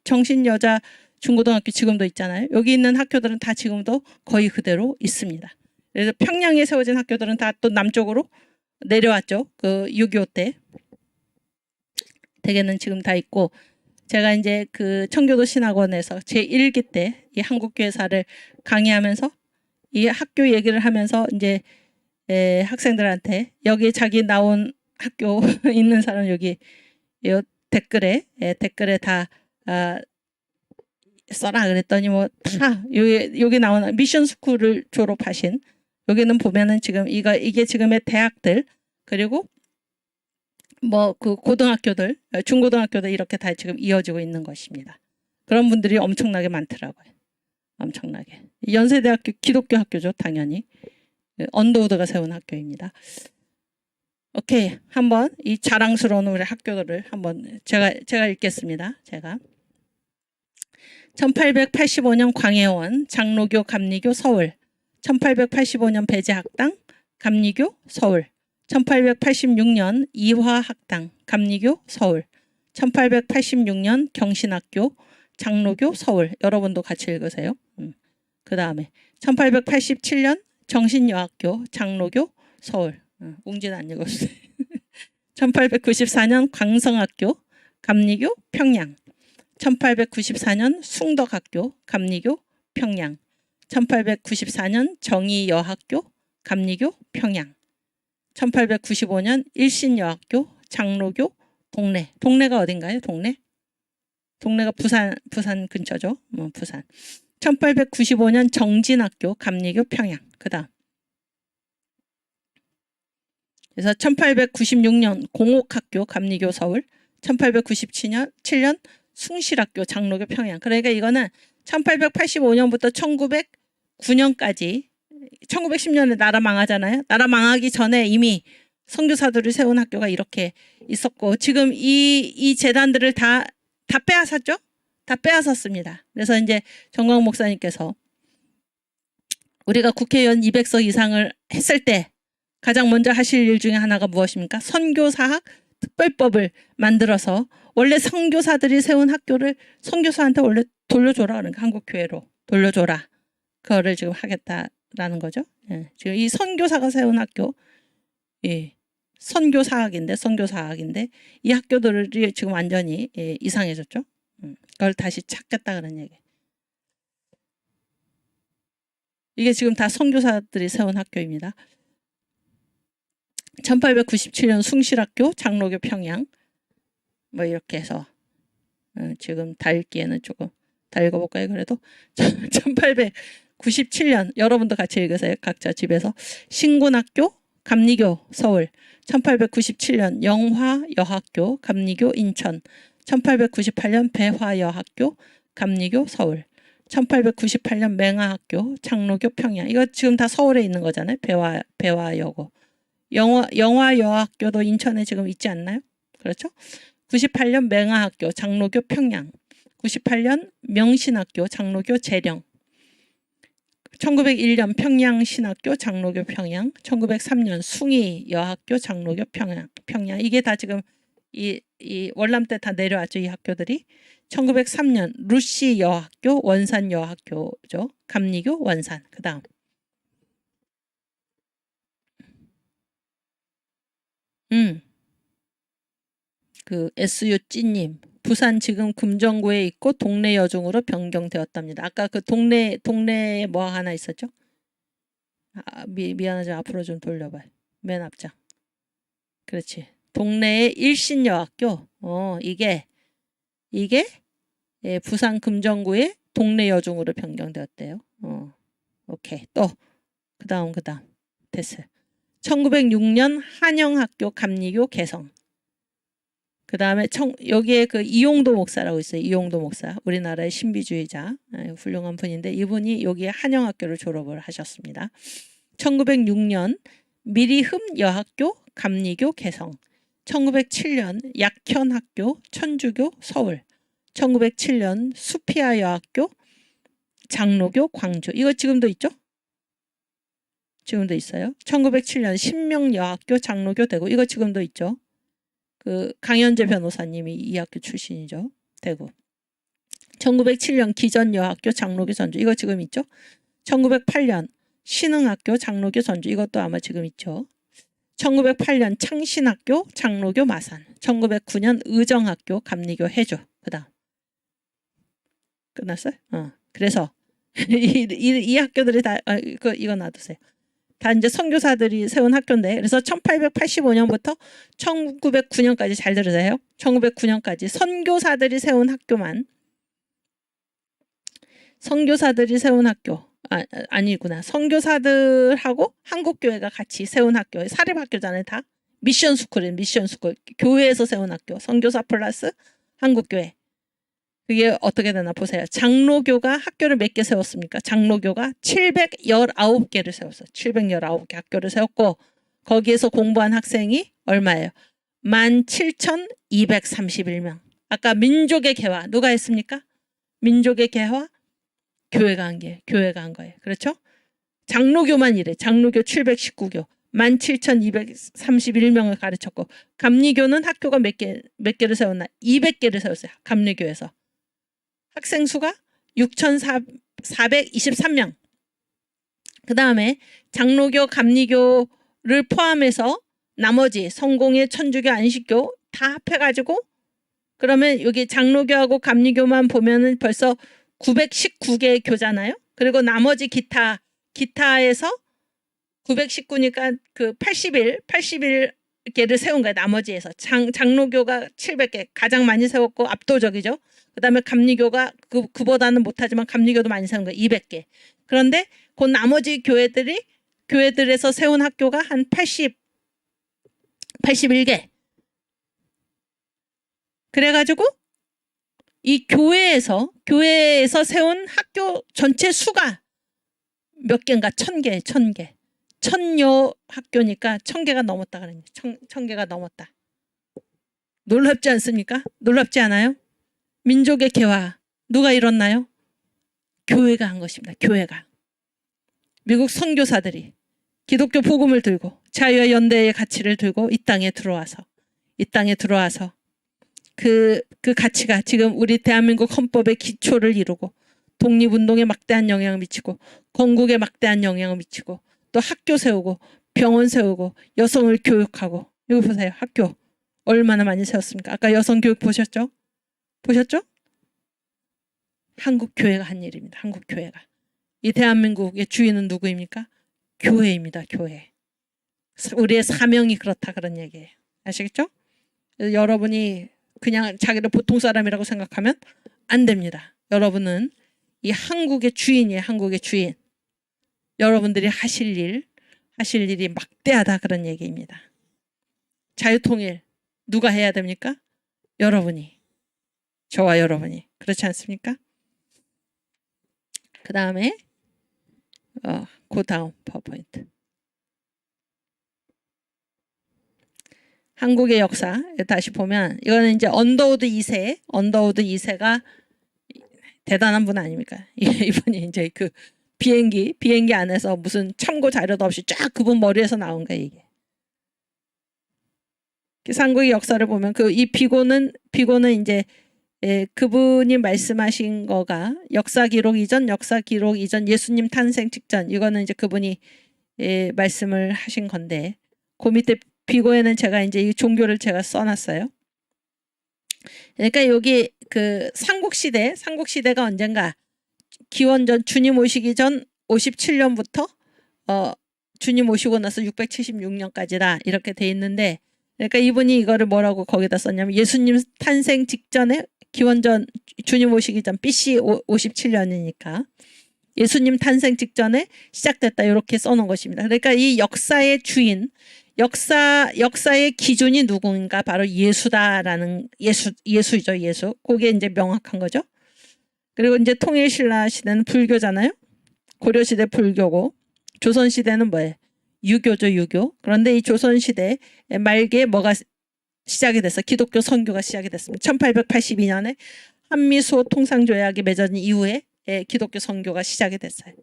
정신여자 중고등학교 지금도 있잖아요. 여기 있는 학교들은 다 지금도 거의 그대로 있습니다. 그래서 평양에 세워진 학교들은 다 또 남쪽으로 내려왔죠. 그 6.25 때. 대개는 지금 다 있고 제가 이제 그 청교도 신학원에서 제1기 때 이 한국교회사를 강의하면서 이 학교 얘기를 하면서 이제 학생들한테 여기 자기 나온 학교 있는 사람 여기 요 댓글에 다 써라 그랬더니 뭐 다 여기 나오는 미션 스쿨을 졸업하신 여기는 보면은 지금 이게 지금의 대학들 그리고 뭐 그 고등학교들 중고등학교들 이렇게 다 지금 이어지고 있는 것입니다. 그런 분들이 엄청나게 많더라고요. 엄청나게. 연세대학교 기독교 학교죠. 당연히. 언더우드가 세운 학교입니다. 오케이. 한번 이 자랑스러운 우리 학교들을 한번 제가 읽겠습니다. 1885년 광해원 장로교 감리교 서울 1885년 배제학당 감리교 서울 1886년 이화학당 감리교 서울, 1886년 경신학교 장로교 서울. 여러분도 같이 읽으세요. 그 다음에 1887년 정신여학교 장로교 서울. 웅진 안 읽었어요. 1894년 광성학교 감리교 평양, 1894년 숭덕학교 감리교 평양, 1894년 정의여학교 감리교 평양, 1895년 일신여학교 장로교 동래. 동래가 어딘가요? 동래? 동래가 부산 근처죠. 부산. 1895년 정진학교 감리교 평양. 그 다음. 그래서 1896년 공옥학교 감리교 서울, 1897년 숭실학교 장로교 평양. 그러니까 이거는 1885년부터 1909년까지 1910년에 나라 망하잖아요. 나라 망하기 전에 이미 선교사들을 세운 학교가 이렇게 있었고, 지금 이 재단들을 다 빼앗았죠? 다 빼앗았습니다. 그래서 이제 정광 목사님께서 우리가 국회의원 200석 이상을 했을 때 가장 먼저 하실 일 중에 하나가 무엇입니까? 선교사학 특별법을 만들어서 원래 선교사들이 세운 학교를 선교사한테 원래 돌려줘라. 그러니까 한국교회로 돌려줘라. 그거를 지금 하겠다라는 거죠. 예. 지금 이 선교사가 세운 학교, 예. 선교사학인데 이 학교들이 지금 완전히 이상해졌죠. 그걸 다시 찾겠다 그런 얘기. 이게 지금 다 선교사들이 세운 학교입니다. 1897년 숭실학교 장로교 평양, 뭐 이렇게 해서 지금 다 읽기에는 조금 다 읽어볼까요? 그래도 1897년 여러분도 같이 읽으세요. 각자 집에서 신군학교 감리교 서울, 1897년 영화여학교 감리교 인천, 1898년 배화여학교 감리교 서울, 1898년 맹아학교 장로교 평양. 이거 지금 다 서울에 있는 거잖아요. 배화여고. 영화여학교도 인천에 지금 있지 않나요? 그렇죠? 98년 맹아학교 장로교 평양, 98년 명신학교 장로교 재령, 1901년 평양신학교 장로교 평양, 1903년 숭이여학교 장로교 평양. 이게 다 지금 이 월남 때 다 내려왔죠. 이 학교들이. 1903년 루시여학교 원산여학교죠. 감리교 원산. 그 다음. 그 SU찌님, 부산 지금 금정구에 있고 동래 여중으로 변경되었답니다. 아까 그 동네에 뭐 하나 있었죠? 미안하지만 앞으로 좀 돌려봐요. 맨 앞장. 그렇지. 동래의 일신여학교. 이게 예, 부산 금정구의 동래 여중으로 변경되었대요. 오케이. 또 그다음 됐어요. 1906년 한영학교 감리교 개성. 그 다음에 여기에 그 이용도 목사라고 있어요. 이용도 목사. 우리나라의 신비주의자. 훌륭한 분인데 이분이 여기에 한영학교를 졸업을 하셨습니다. 1906년 미리흠 여학교 감리교 개성. 1907년 약현학교 천주교 서울. 1907년 수피아 여학교 장로교 광주. 이거 지금도 있죠? 지금도 있어요. 1907년 신명여학교 장로교 대구. 이거 지금도 있죠. 그 강현재 변호사님이 이 학교 출신이죠. 대구. 1907년 기전여학교 장로교 전주. 이거 지금 있죠. 1908년 신흥학교 장로교 전주. 이것도 아마 지금 있죠. 1908년 창신학교 장로교 마산. 1909년 의정학교 감리교 해주. 그 다음. 끝났어요? 그래서 이 학교들이 다 이거 놔두세요. 다 이제 선교사들이 세운 학교인데, 그래서 1885년부터 1909년까지 잘 들으세요. 1909년까지 선교사들이 세운 학교만, 선교사들이 세운 학교, 아니구나. 선교사들하고 한국교회가 같이 세운 학교, 사립학교잖아요. 다 미션스쿨이에요. 미션스쿨. 교회에서 세운 학교, 선교사 플러스 한국교회. 그게 어떻게 되나 보세요. 장로교가 학교를 몇 개 세웠습니까? 장로교가 719개를 세웠어요. 719개 학교를 세웠고, 거기에서 공부한 학생이 얼마예요? 17,231명. 아까 민족의 개화 누가 했습니까? 민족의 개화 교회가 한 거예요. 그렇죠? 장로교만 이래. 장로교 719교. 17,231명을 가르쳤고 감리교는 학교가 몇 개를 세웠나? 200개를 세웠어요. 감리교에서. 학생 수가 6,423명. 그 다음에 장로교, 감리교를 포함해서 나머지 성공회, 천주교, 안식교 다 합해가지고 그러면 여기 장로교하고 감리교만 보면은 벌써 919개 교잖아요. 그리고 나머지 기타에서 919니까 그 81개를 세운 거예요. 나머지에서. 장로교가 700개 가장 많이 세웠고 압도적이죠. 그 다음에 감리교가 그보다는 못하지만 감리교도 많이 세운 거예요. 200개. 그런데 그 나머지 교회들에서 세운 학교가 한 81개. 그래가지고 이 교회에서 세운 학교 전체 수가 몇 개인가? 1000개. 1000여 학교니까 1000개가 넘었다 그러니 1000개가 넘었다. 놀랍지 않습니까? 놀랍지 않아요? 민족의 개화 누가 이뤘나요? 교회가 한 것입니다. 교회가. 미국 선교사들이 기독교 복음을 들고 자유와 연대의 가치를 들고 이 땅에 들어와서 그 가치가 지금 우리 대한민국 헌법의 기초를 이루고 독립운동에 막대한 영향을 미치고 건국에 막대한 영향을 미치고 또 학교 세우고 병원 세우고 여성을 교육하고 여기 보세요. 학교 얼마나 많이 세웠습니까? 아까 여성 교육 보셨죠? 한국 교회가 한 일입니다. 한국 교회가. 이 대한민국의 주인은 누구입니까? 교회입니다. 교회. 우리의 사명이 그렇다 그런 얘기예요. 아시겠죠? 여러분이 그냥 자기를 보통 사람이라고 생각하면 안 됩니다. 여러분은 이 한국의 주인이에요. 한국의 주인. 여러분들이 하실 일이 막대하다 그런 얘기입니다. 자유통일 누가 해야 됩니까? 여러분이. 저와 여러분이. 그렇지 않습니까? 그 다음에 그 다음 파워포인트. 한국의 역사 다시 보면 이거는 이제 언더우드 2세가 대단한 분 아닙니까? 이분이 이제 그 비행기 안에서 무슨 참고 자료도 없이 쫙 그분 머리에서 나온 거예요, 이게. 한국의 역사를 보면 이 비고는 이제 그분이 말씀하신 거가 역사 기록 이전 예수님 탄생 직전 이거는 이제 그분이 말씀을 하신 건데 그 밑에 비고에는 제가 이제 이 종교를 제가 써놨어요. 그러니까 여기 그 삼국시대가 언젠가 기원전 주님 오시기 전 57년부터 주님 오시고 나서 676년까지다 이렇게 돼 있는데 그러니까 이분이 이거를 뭐라고 거기다 썼냐면 예수님 탄생 직전에 기원전 주님 오시기 전 BC 57년이니까 예수님 탄생 직전에 시작됐다 이렇게 써놓은 것입니다. 그러니까 이 역사의 주인 역사의 기준이 누구인가 바로 예수다라는 예수죠. 예수. 그게 이제 명확한 거죠. 그리고 이제 통일신라 시대는 불교잖아요. 고려시대 불교고 조선시대는 뭐예요? 유교죠. 유교. 그런데 이 조선시대 말기에 뭐가 시작이 됐어? 기독교 선교가 시작이 됐습니다. 1882년에 한미수호 통상조약이 맺어진 이후에 기독교 선교가 시작이 됐어요.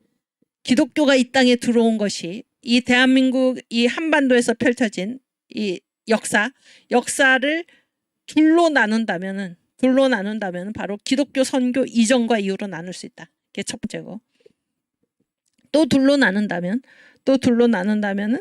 기독교가 이 땅에 들어온 것이 이 대한민국 이 한반도에서 펼쳐진 이 역사를 둘로 나눈다면은 바로 기독교 선교 이전과 이후로 나눌 수 있다. 그게 첫 번째고. 또 둘로 나눈다면은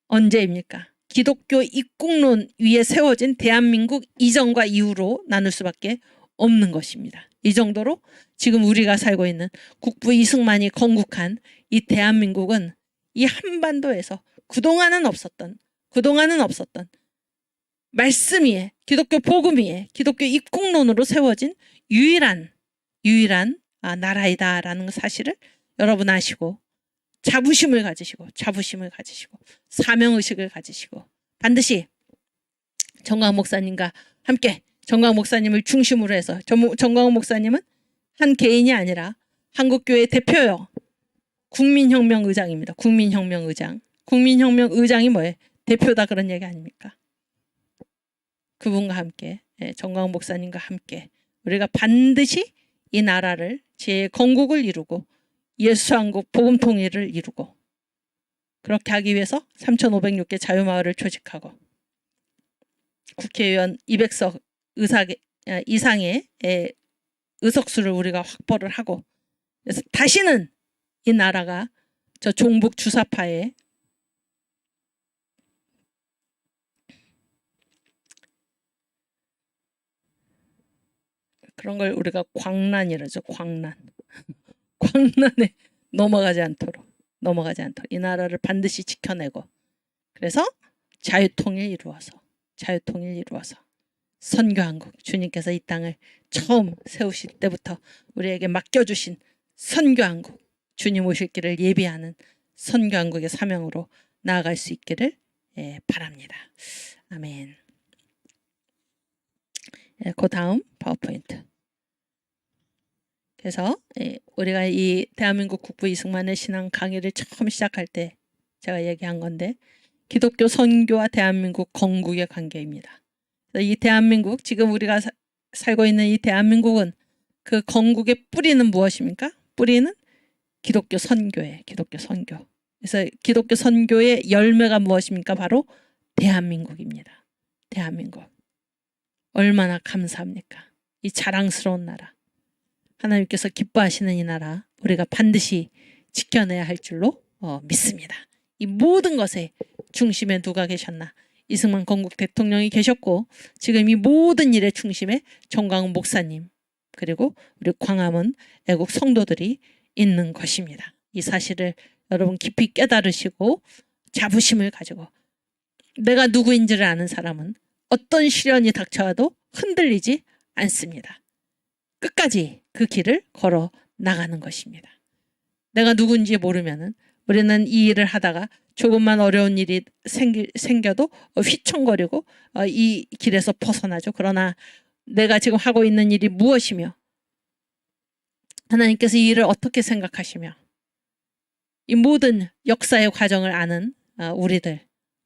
언제입니까? 기독교 입국론 위에 세워진 대한민국 이전과 이후로 나눌 수밖에 없는 것입니다. 이 정도로 지금 우리가 살고 있는 국부 이승만이 건국한 이 대한민국은 이 한반도에서 그동안은 없었던 말씀 위에 기독교 복음 위에 기독교 입국론으로 세워진 유일한 나라이다라는 사실을 여러분 아시고 자부심을 가지시고 사명의식을 가지시고 반드시 정광 목사님과 함께 정광 목사님을 중심으로 해서 정광 목사님은 한 개인이 아니라 한국교회 대표요. 국민혁명 의장입니다. 국민혁명 의장이 뭐예요? 대표다 그런 얘기 아닙니까? 그분과 함께 정광 목사님과 함께 우리가 반드시 이 나라를 제 건국을 이루고 예수한국 복음 통일을 이루고 그렇게 하기 위해서 3,506개 자유마을을 조직하고 국회의원 200석 이상의 의석수를 우리가 확보를 하고, 그래서 다시는 이 나라가 저 종북 주사파의 그런 걸 우리가 광란이라죠. 광란. 광란에 넘어가지 않도록 이 나라를 반드시 지켜내고, 그래서 자유통일 이루어서 선교한국, 주님께서 이 땅을 처음 세우실 때부터 우리에게 맡겨주신 선교한국, 주님 오실 길을 예비하는 선교한국의 사명으로 나아갈 수 있기를 바랍니다. 아멘. 그 다음 파워포인트. 그래서 우리가 이 대한민국 국부 이승만의 신앙 강의를 처음 시작할 때 제가 얘기한 건데, 기독교 선교와 대한민국 건국의 관계입니다. 이 대한민국, 지금 우리가 살고 있는 이 대한민국은 그 건국의 뿌리는 무엇입니까? 뿌리는 기독교 선교예요. 기독교 선교. 그래서 기독교 선교의 열매가 무엇입니까? 바로 대한민국입니다. 대한민국. 얼마나 감사합니까? 이 자랑스러운 나라. 하나님께서 기뻐하시는 이 나라, 우리가 반드시 지켜내야 할 줄로 믿습니다. 이 모든 것의 중심에 누가 계셨나? 이승만 건국 대통령이 계셨고, 지금 이 모든 일의 중심에 정광훈 목사님, 그리고 우리 광화문 애국 성도들이 있는 것입니다. 이 사실을 여러분 깊이 깨달으시고 자부심을 가지고, 내가 누구인지를 아는 사람은 어떤 시련이 닥쳐와도 흔들리지 않습니다. 끝까지 그 길을 걸어 나가는 것입니다. 내가 누군지 모르면은 우리는 이 일을 하다가 조금만 어려운 일이 생겨도 휘청거리고 이 길에서 벗어나죠. 그러나 내가 지금 하고 있는 일이 무엇이며, 하나님께서 이 일을 어떻게 생각하시며, 이 모든 역사의 과정을 아는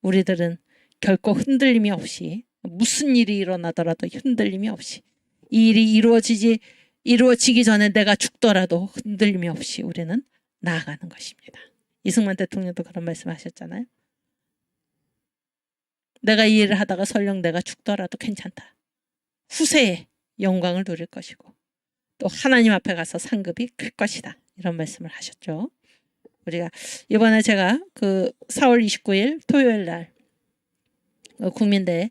우리들은 결코 흔들림이 없이, 무슨 일이 일어나더라도 흔들림이 없이, 이 일이 이루어지기 전에 내가 죽더라도 흔들림이 없이 우리는 나아가는 것입니다. 이승만 대통령도 그런 말씀하셨잖아요. 내가 이 일을 하다가 설령 내가 죽더라도 괜찮다. 후세에 영광을 누릴 것이고 또 하나님 앞에 가서 상급이 클 것이다. 이런 말씀을 하셨죠. 우리가 이번에 제가 그 4월 29일 토요일 날 국민대에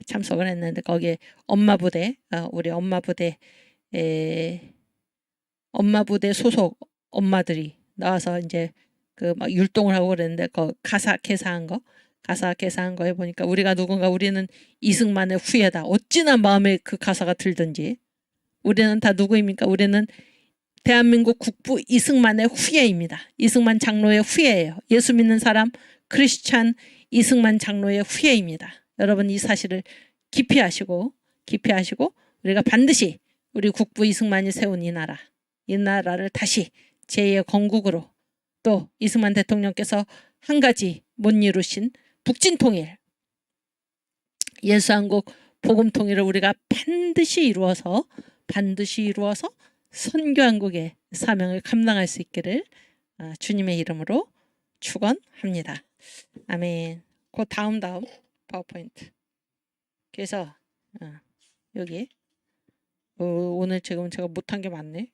참석을 했는데, 거기에 우리 엄마부대 소속 엄마들이 나와서 이제 그 막 율동을 하고 그랬는데, 그 가사 개사한 거에 보니까 우리는 이승만의 후예다. 어찌나 마음에 그 가사가 들든지. 우리는 다 누구입니까? 우리는 대한민국 국부 이승만의 후예입니다. 이승만 장로의 후예예요. 예수 믿는 사람 크리스찬 이승만 장로의 후예입니다. 여러분, 이 사실을 깊이 하시고 우리가 반드시 우리 국부 이승만이 세운 이 나라를 다시 제2의 건국으로, 또 이승만 대통령께서 한 가지 못 이루신 북진통일, 예수한국 복음통일을 우리가 반드시 이루어서 선교한국의 사명을 감당할 수 있기를 주님의 이름으로 축원합니다. 아멘. 그 다음 파워포인트. 그래서 여기 오늘 지금 제가 못한 게 많은데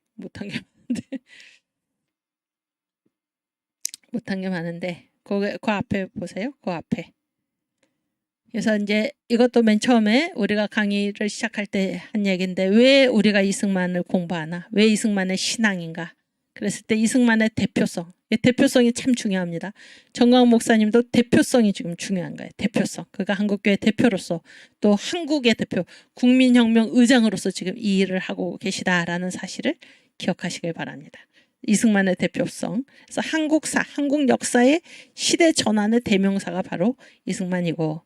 그 앞에 보세요. 그 앞에. 그래서 이제 이것도 맨 처음에 우리가 강의를 시작할 때 한 얘기인데, 왜 우리가 이승만을 공부하나? 왜 이승만의 신앙인가? 그랬을 때 이승만의 대표성이 참 중요합니다. 정광훈 목사님도 대표성이 지금 중요한 거예요. 대표성. 그가 한국교회 대표로서, 또 한국의 대표, 국민혁명 의장으로서 지금 이 일을 하고 계시다라는 사실을 기억하시길 바랍니다. 이승만의 대표성. 그래서 한국 역사의 시대 전환의 대명사가 바로 이승만이고,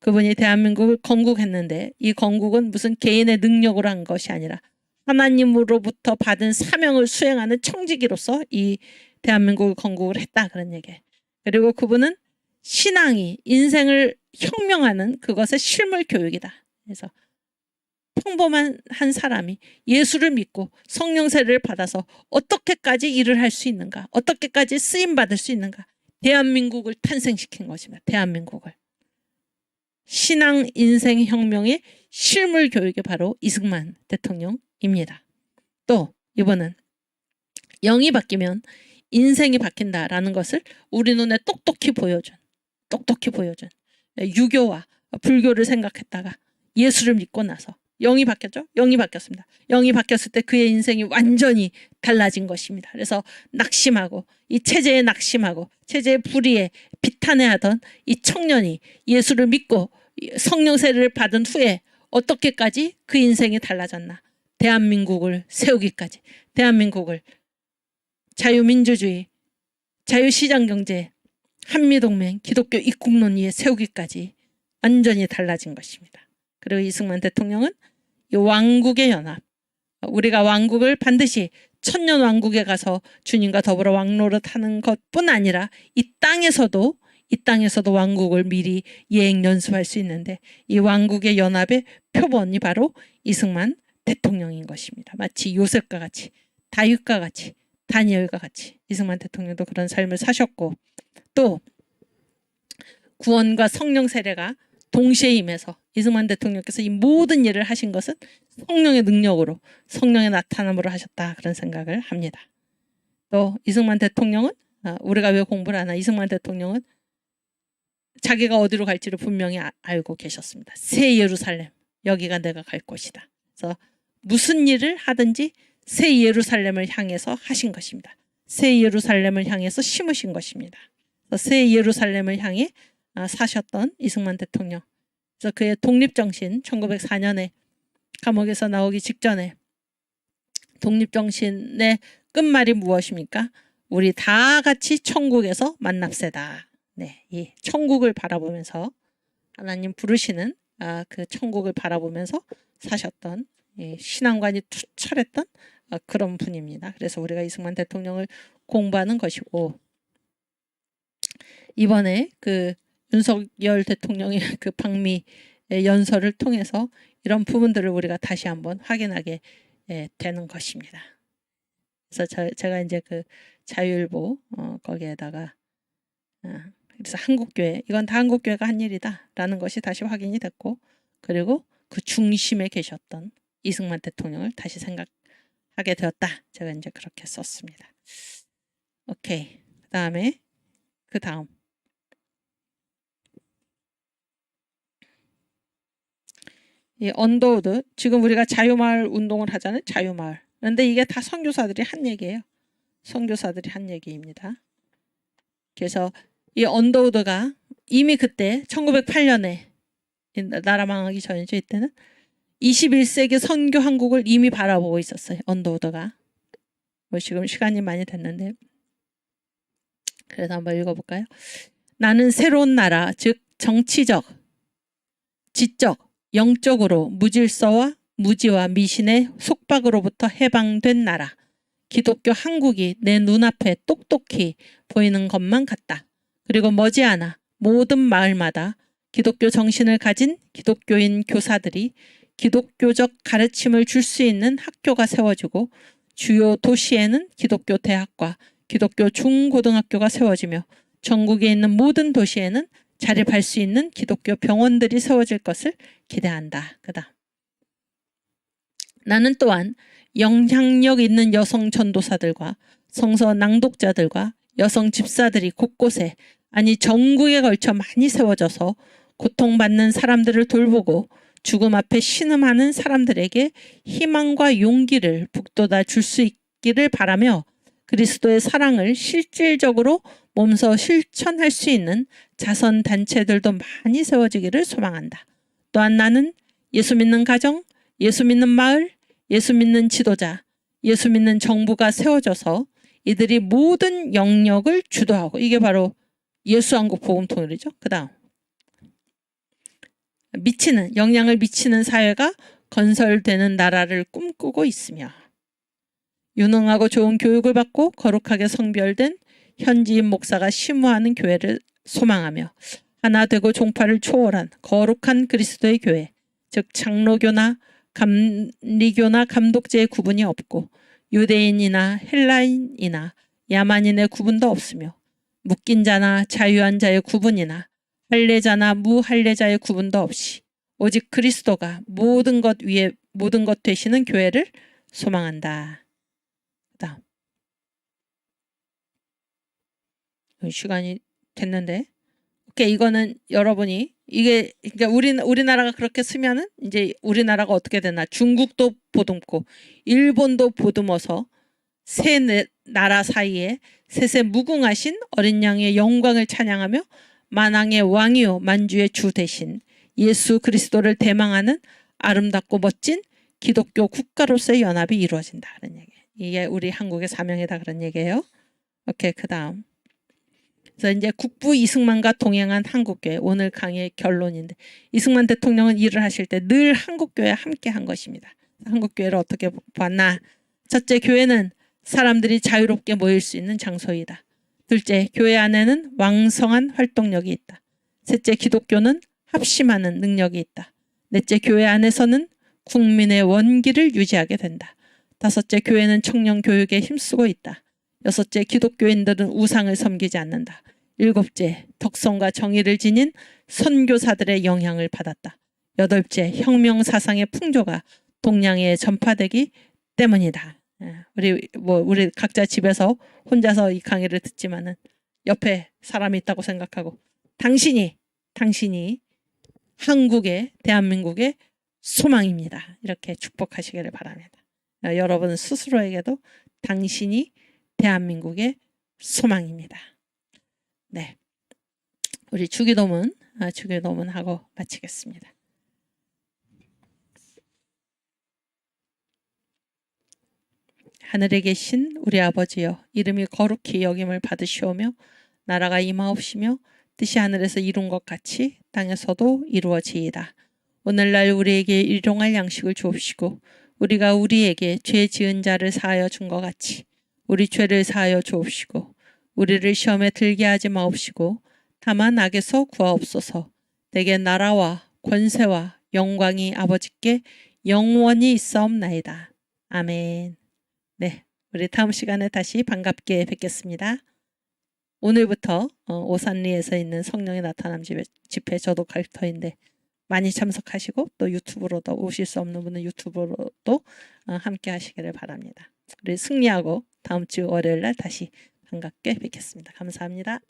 그분이 대한민국을 건국했는데, 이 건국은 무슨 개인의 능력으로 한 것이 아니라 하나님으로부터 받은 사명을 수행하는 청지기로서 이 대한민국을 건국을 했다, 그런 얘기예요. 그리고 그분은 신앙이 인생을 혁명하는 그것의 실물 교육이다. 그래서 평범한 한 사람이 예수를 믿고 성령 세례를 받아서 어떻게까지 일을 할 수 있는가, 어떻게까지 쓰임 받을 수 있는가, 대한민국을 탄생시킨 것입니다. 대한민국을. 신앙 인생 혁명의 실물 교육이 바로 이승만 대통령입니다. 또 이번은 영이 바뀌면 인생이 바뀐다라는 것을 우리 눈에 똑똑히 보여준 유교와 불교를 생각했다가 예수를 믿고 나서 영이 바뀌었죠? 영이 바뀌었습니다. 영이 바뀌었을 때 그의 인생이 완전히 달라진 것입니다. 그래서 낙심하고 이 체제에 낙심하고 체제의 불의에 비탄해하던 이 청년이 예수를 믿고 성령 세례를 받은 후에 어떻게까지 그 인생이 달라졌나. 대한민국을 세우기까지, 대한민국을 자유민주주의, 자유시장경제, 한미동맹, 기독교 입국론 위에 세우기까지 완전히 달라진 것입니다. 그리고 이승만 대통령은 이 왕국의 연합, 우리가 왕국을 반드시 천년왕국에 가서 주님과 더불어 왕노릇하는 것뿐 아니라 이 땅에서도 왕국을 미리 예행 연습할 수 있는데 이 왕국의 연합의 표본이 바로 이승만 대통령인 것입니다. 마치 요셉과 같이, 다윗과 같이, 다니엘과 같이 이승만 대통령도 그런 삶을 사셨고, 또 구원과 성령 세례가 동시에 임해서 이승만 대통령께서 이 모든 일을 하신 것은 성령의 능력으로, 성령의 나타남으로 하셨다, 그런 생각을 합니다. 또 이승만 대통령은, 우리가 왜 공부를 하나, 이승만 대통령은 자기가 어디로 갈지를 분명히 알고 계셨습니다. 새 예루살렘, 여기가 내가 갈 곳이다. 그래서 무슨 일을 하든지 새 예루살렘을 향해서 하신 것입니다. 새 예루살렘을 향해서 심으신 것입니다. 그래서 새 예루살렘을 향해 사셨던 이승만 대통령. 그래서 그의 독립정신, 1904년에 감옥에서 나오기 직전에 독립정신의 끝말이 무엇입니까? 우리 다 같이 천국에서 만납세다. 네, 이 천국을 바라보면서 하나님 부르시는 그 천국을 바라보면서 사셨던, 신앙관이 투철했던 그런 분입니다. 그래서 우리가 이승만 대통령을 공부하는 것이고, 이번에 그 윤석열 대통령의 그 방미 연설을 통해서 이런 부분들을 우리가 다시 한번 확인하게 되는 것입니다. 그래서 제가 이제 그 자유일보 거기에다가 그래서 한국교회, 이건 다 한국교회가 한 일이다라는 것이 다시 확인이 됐고, 그리고 그 중심에 계셨던 이승만 대통령을 다시 생각하게 되었다. 제가 이제 그렇게 썼습니다. 오케이. 그 다음. 이 언더우드, 지금 우리가 자유마을 운동을 하잖아요. 자유마을. 그런데 이게 다 선교사들이 한 얘기예요. 선교사들이 한 얘기입니다. 그래서 이 언더우드가 이미 그때 1908년에 나라 망하기 전이죠. 이때는 21세기 선교 한국을 이미 바라보고 있었어요. 언더우드가. 뭐 지금 시간이 많이 됐는데, 그래서 한번 읽어볼까요? 나는 새로운 나라, 즉 정치적, 지적, 영적으로 무질서와 무지와 미신의 속박으로부터 해방된 나라, 기독교 한국이 내 눈앞에 똑똑히 보이는 것만 같다. 그리고 머지않아 모든 마을마다 기독교 정신을 가진 기독교인 교사들이 기독교적 가르침을 줄 수 있는 학교가 세워지고, 주요 도시에는 기독교 대학과 기독교 중고등학교가 세워지며 전국에 있는 모든 도시에는 자립할 수 있는 기독교 병원들이 세워질 것을 기대한다. 그다음. 나는 또한 영향력 있는 여성 전도사들과 성서 낭독자들과 여성 집사들이 곳곳에, 아니 전국에 걸쳐 많이 세워져서 고통받는 사람들을 돌보고 죽음 앞에 신음하는 사람들에게 희망과 용기를 북돋아 줄 수 있기를 바라며, 그리스도의 사랑을 실질적으로 몸소 실천할 수 있는 자선단체들도 많이 세워지기를 소망한다. 또한 나는 예수 믿는 가정, 예수 믿는 마을, 예수 믿는 지도자, 예수 믿는 정부가 세워져서 이들이 모든 영역을 주도하고, 이게 바로 예수한국 복음통일이죠. 그 다음. 영향을 미치는 사회가 건설되는 나라를 꿈꾸고 있으며, 유능하고 좋은 교육을 받고 거룩하게 성별된 현지인 목사가 심무하는 교회를 소망하며, 하나 되고 종파를 초월한 거룩한 그리스도의 교회, 즉 장로교나 감리교나 감독제의 구분이 없고 유대인이나 헬라인이나 야만인의 구분도 없으며 묶인 자나 자유한 자의 구분이나 할례자나 무할례자의 구분도 없이 오직 그리스도가 모든 것 위에 모든 것 되시는 교회를 소망한다. 그다음 시간이 됐는데, 오케이, 이거는 여러분이 이게 그러니까 우리나라가 그렇게 쓰면은 이제 우리나라가 어떻게 되나, 중국도 보듬고 일본도 보듬어서 세 나라 사이에 셋의 무궁하신 어린 양의 영광을 찬양하며 만왕의 왕이요 만주의 주 대신 예수 그리스도를 대망하는 아름답고 멋진 기독교 국가로서의 연합이 이루어진다 그런 얘기. 이게 우리 한국의 사명이다 그런 얘기예요. 오케이, 그다음. 그래서 이제 국부 이승만과 동행한 한국교회, 오늘 강의의 결론인데, 이승만 대통령은 일을 하실 때 늘 한국교회와 함께 한 것입니다. 한국교회를 어떻게 봤나? 첫째, 교회는 사람들이 자유롭게 모일 수 있는 장소이다. 둘째, 교회 안에는 왕성한 활동력이 있다. 셋째, 기독교는 합심하는 능력이 있다. 넷째, 교회 안에서는 국민의 원기를 유지하게 된다. 다섯째, 교회는 청년 교육에 힘쓰고 있다. 여섯째, 기독교인들은 우상을 섬기지 않는다. 일곱째, 덕성과 정의를 지닌 선교사들의 영향을 받았다. 여덟째, 혁명 사상의 풍조가 동양에 전파되기 때문이다. 우리 각자 집에서 혼자서 이 강의를 듣지만은 옆에 사람이 있다고 생각하고 당신이 한국의, 대한민국의 소망입니다. 이렇게 축복하시기를 바랍니다. 여러분 스스로에게도 당신이 대한민국의 소망입니다. 네, 우리 주기도문 하고 마치겠습니다. 하늘에 계신 우리 아버지여, 이름이 거룩히 여김을 받으시오며 나라가 임하옵시며 뜻이 하늘에서 이룬 것 같이 땅에서도 이루어지이다. 오늘날 우리에게 일용할 양식을 주옵시고 우리가 우리에게 죄 지은 자를 사하여 준 것 같이 우리 죄를 사하여 주옵시고 우리를 시험에 들게 하지 마옵시고 다만 악에서 구하옵소서. 내게 나라와 권세와 영광이 아버지께 영원히 있사옵나이다. 아멘. 네, 우리 다음 시간에 다시 반갑게 뵙겠습니다. 오늘부터 오산리에서 있는 성령의 나타남 집회 저도 갈터인데 많이 참석하시고, 또 유튜브로도 오실 수 없는 분은 유튜브로도 함께 하시기를 바랍니다. 우리 승리하고 다음 주 월요일 날 다시 반갑게 뵙겠습니다. 감사합니다.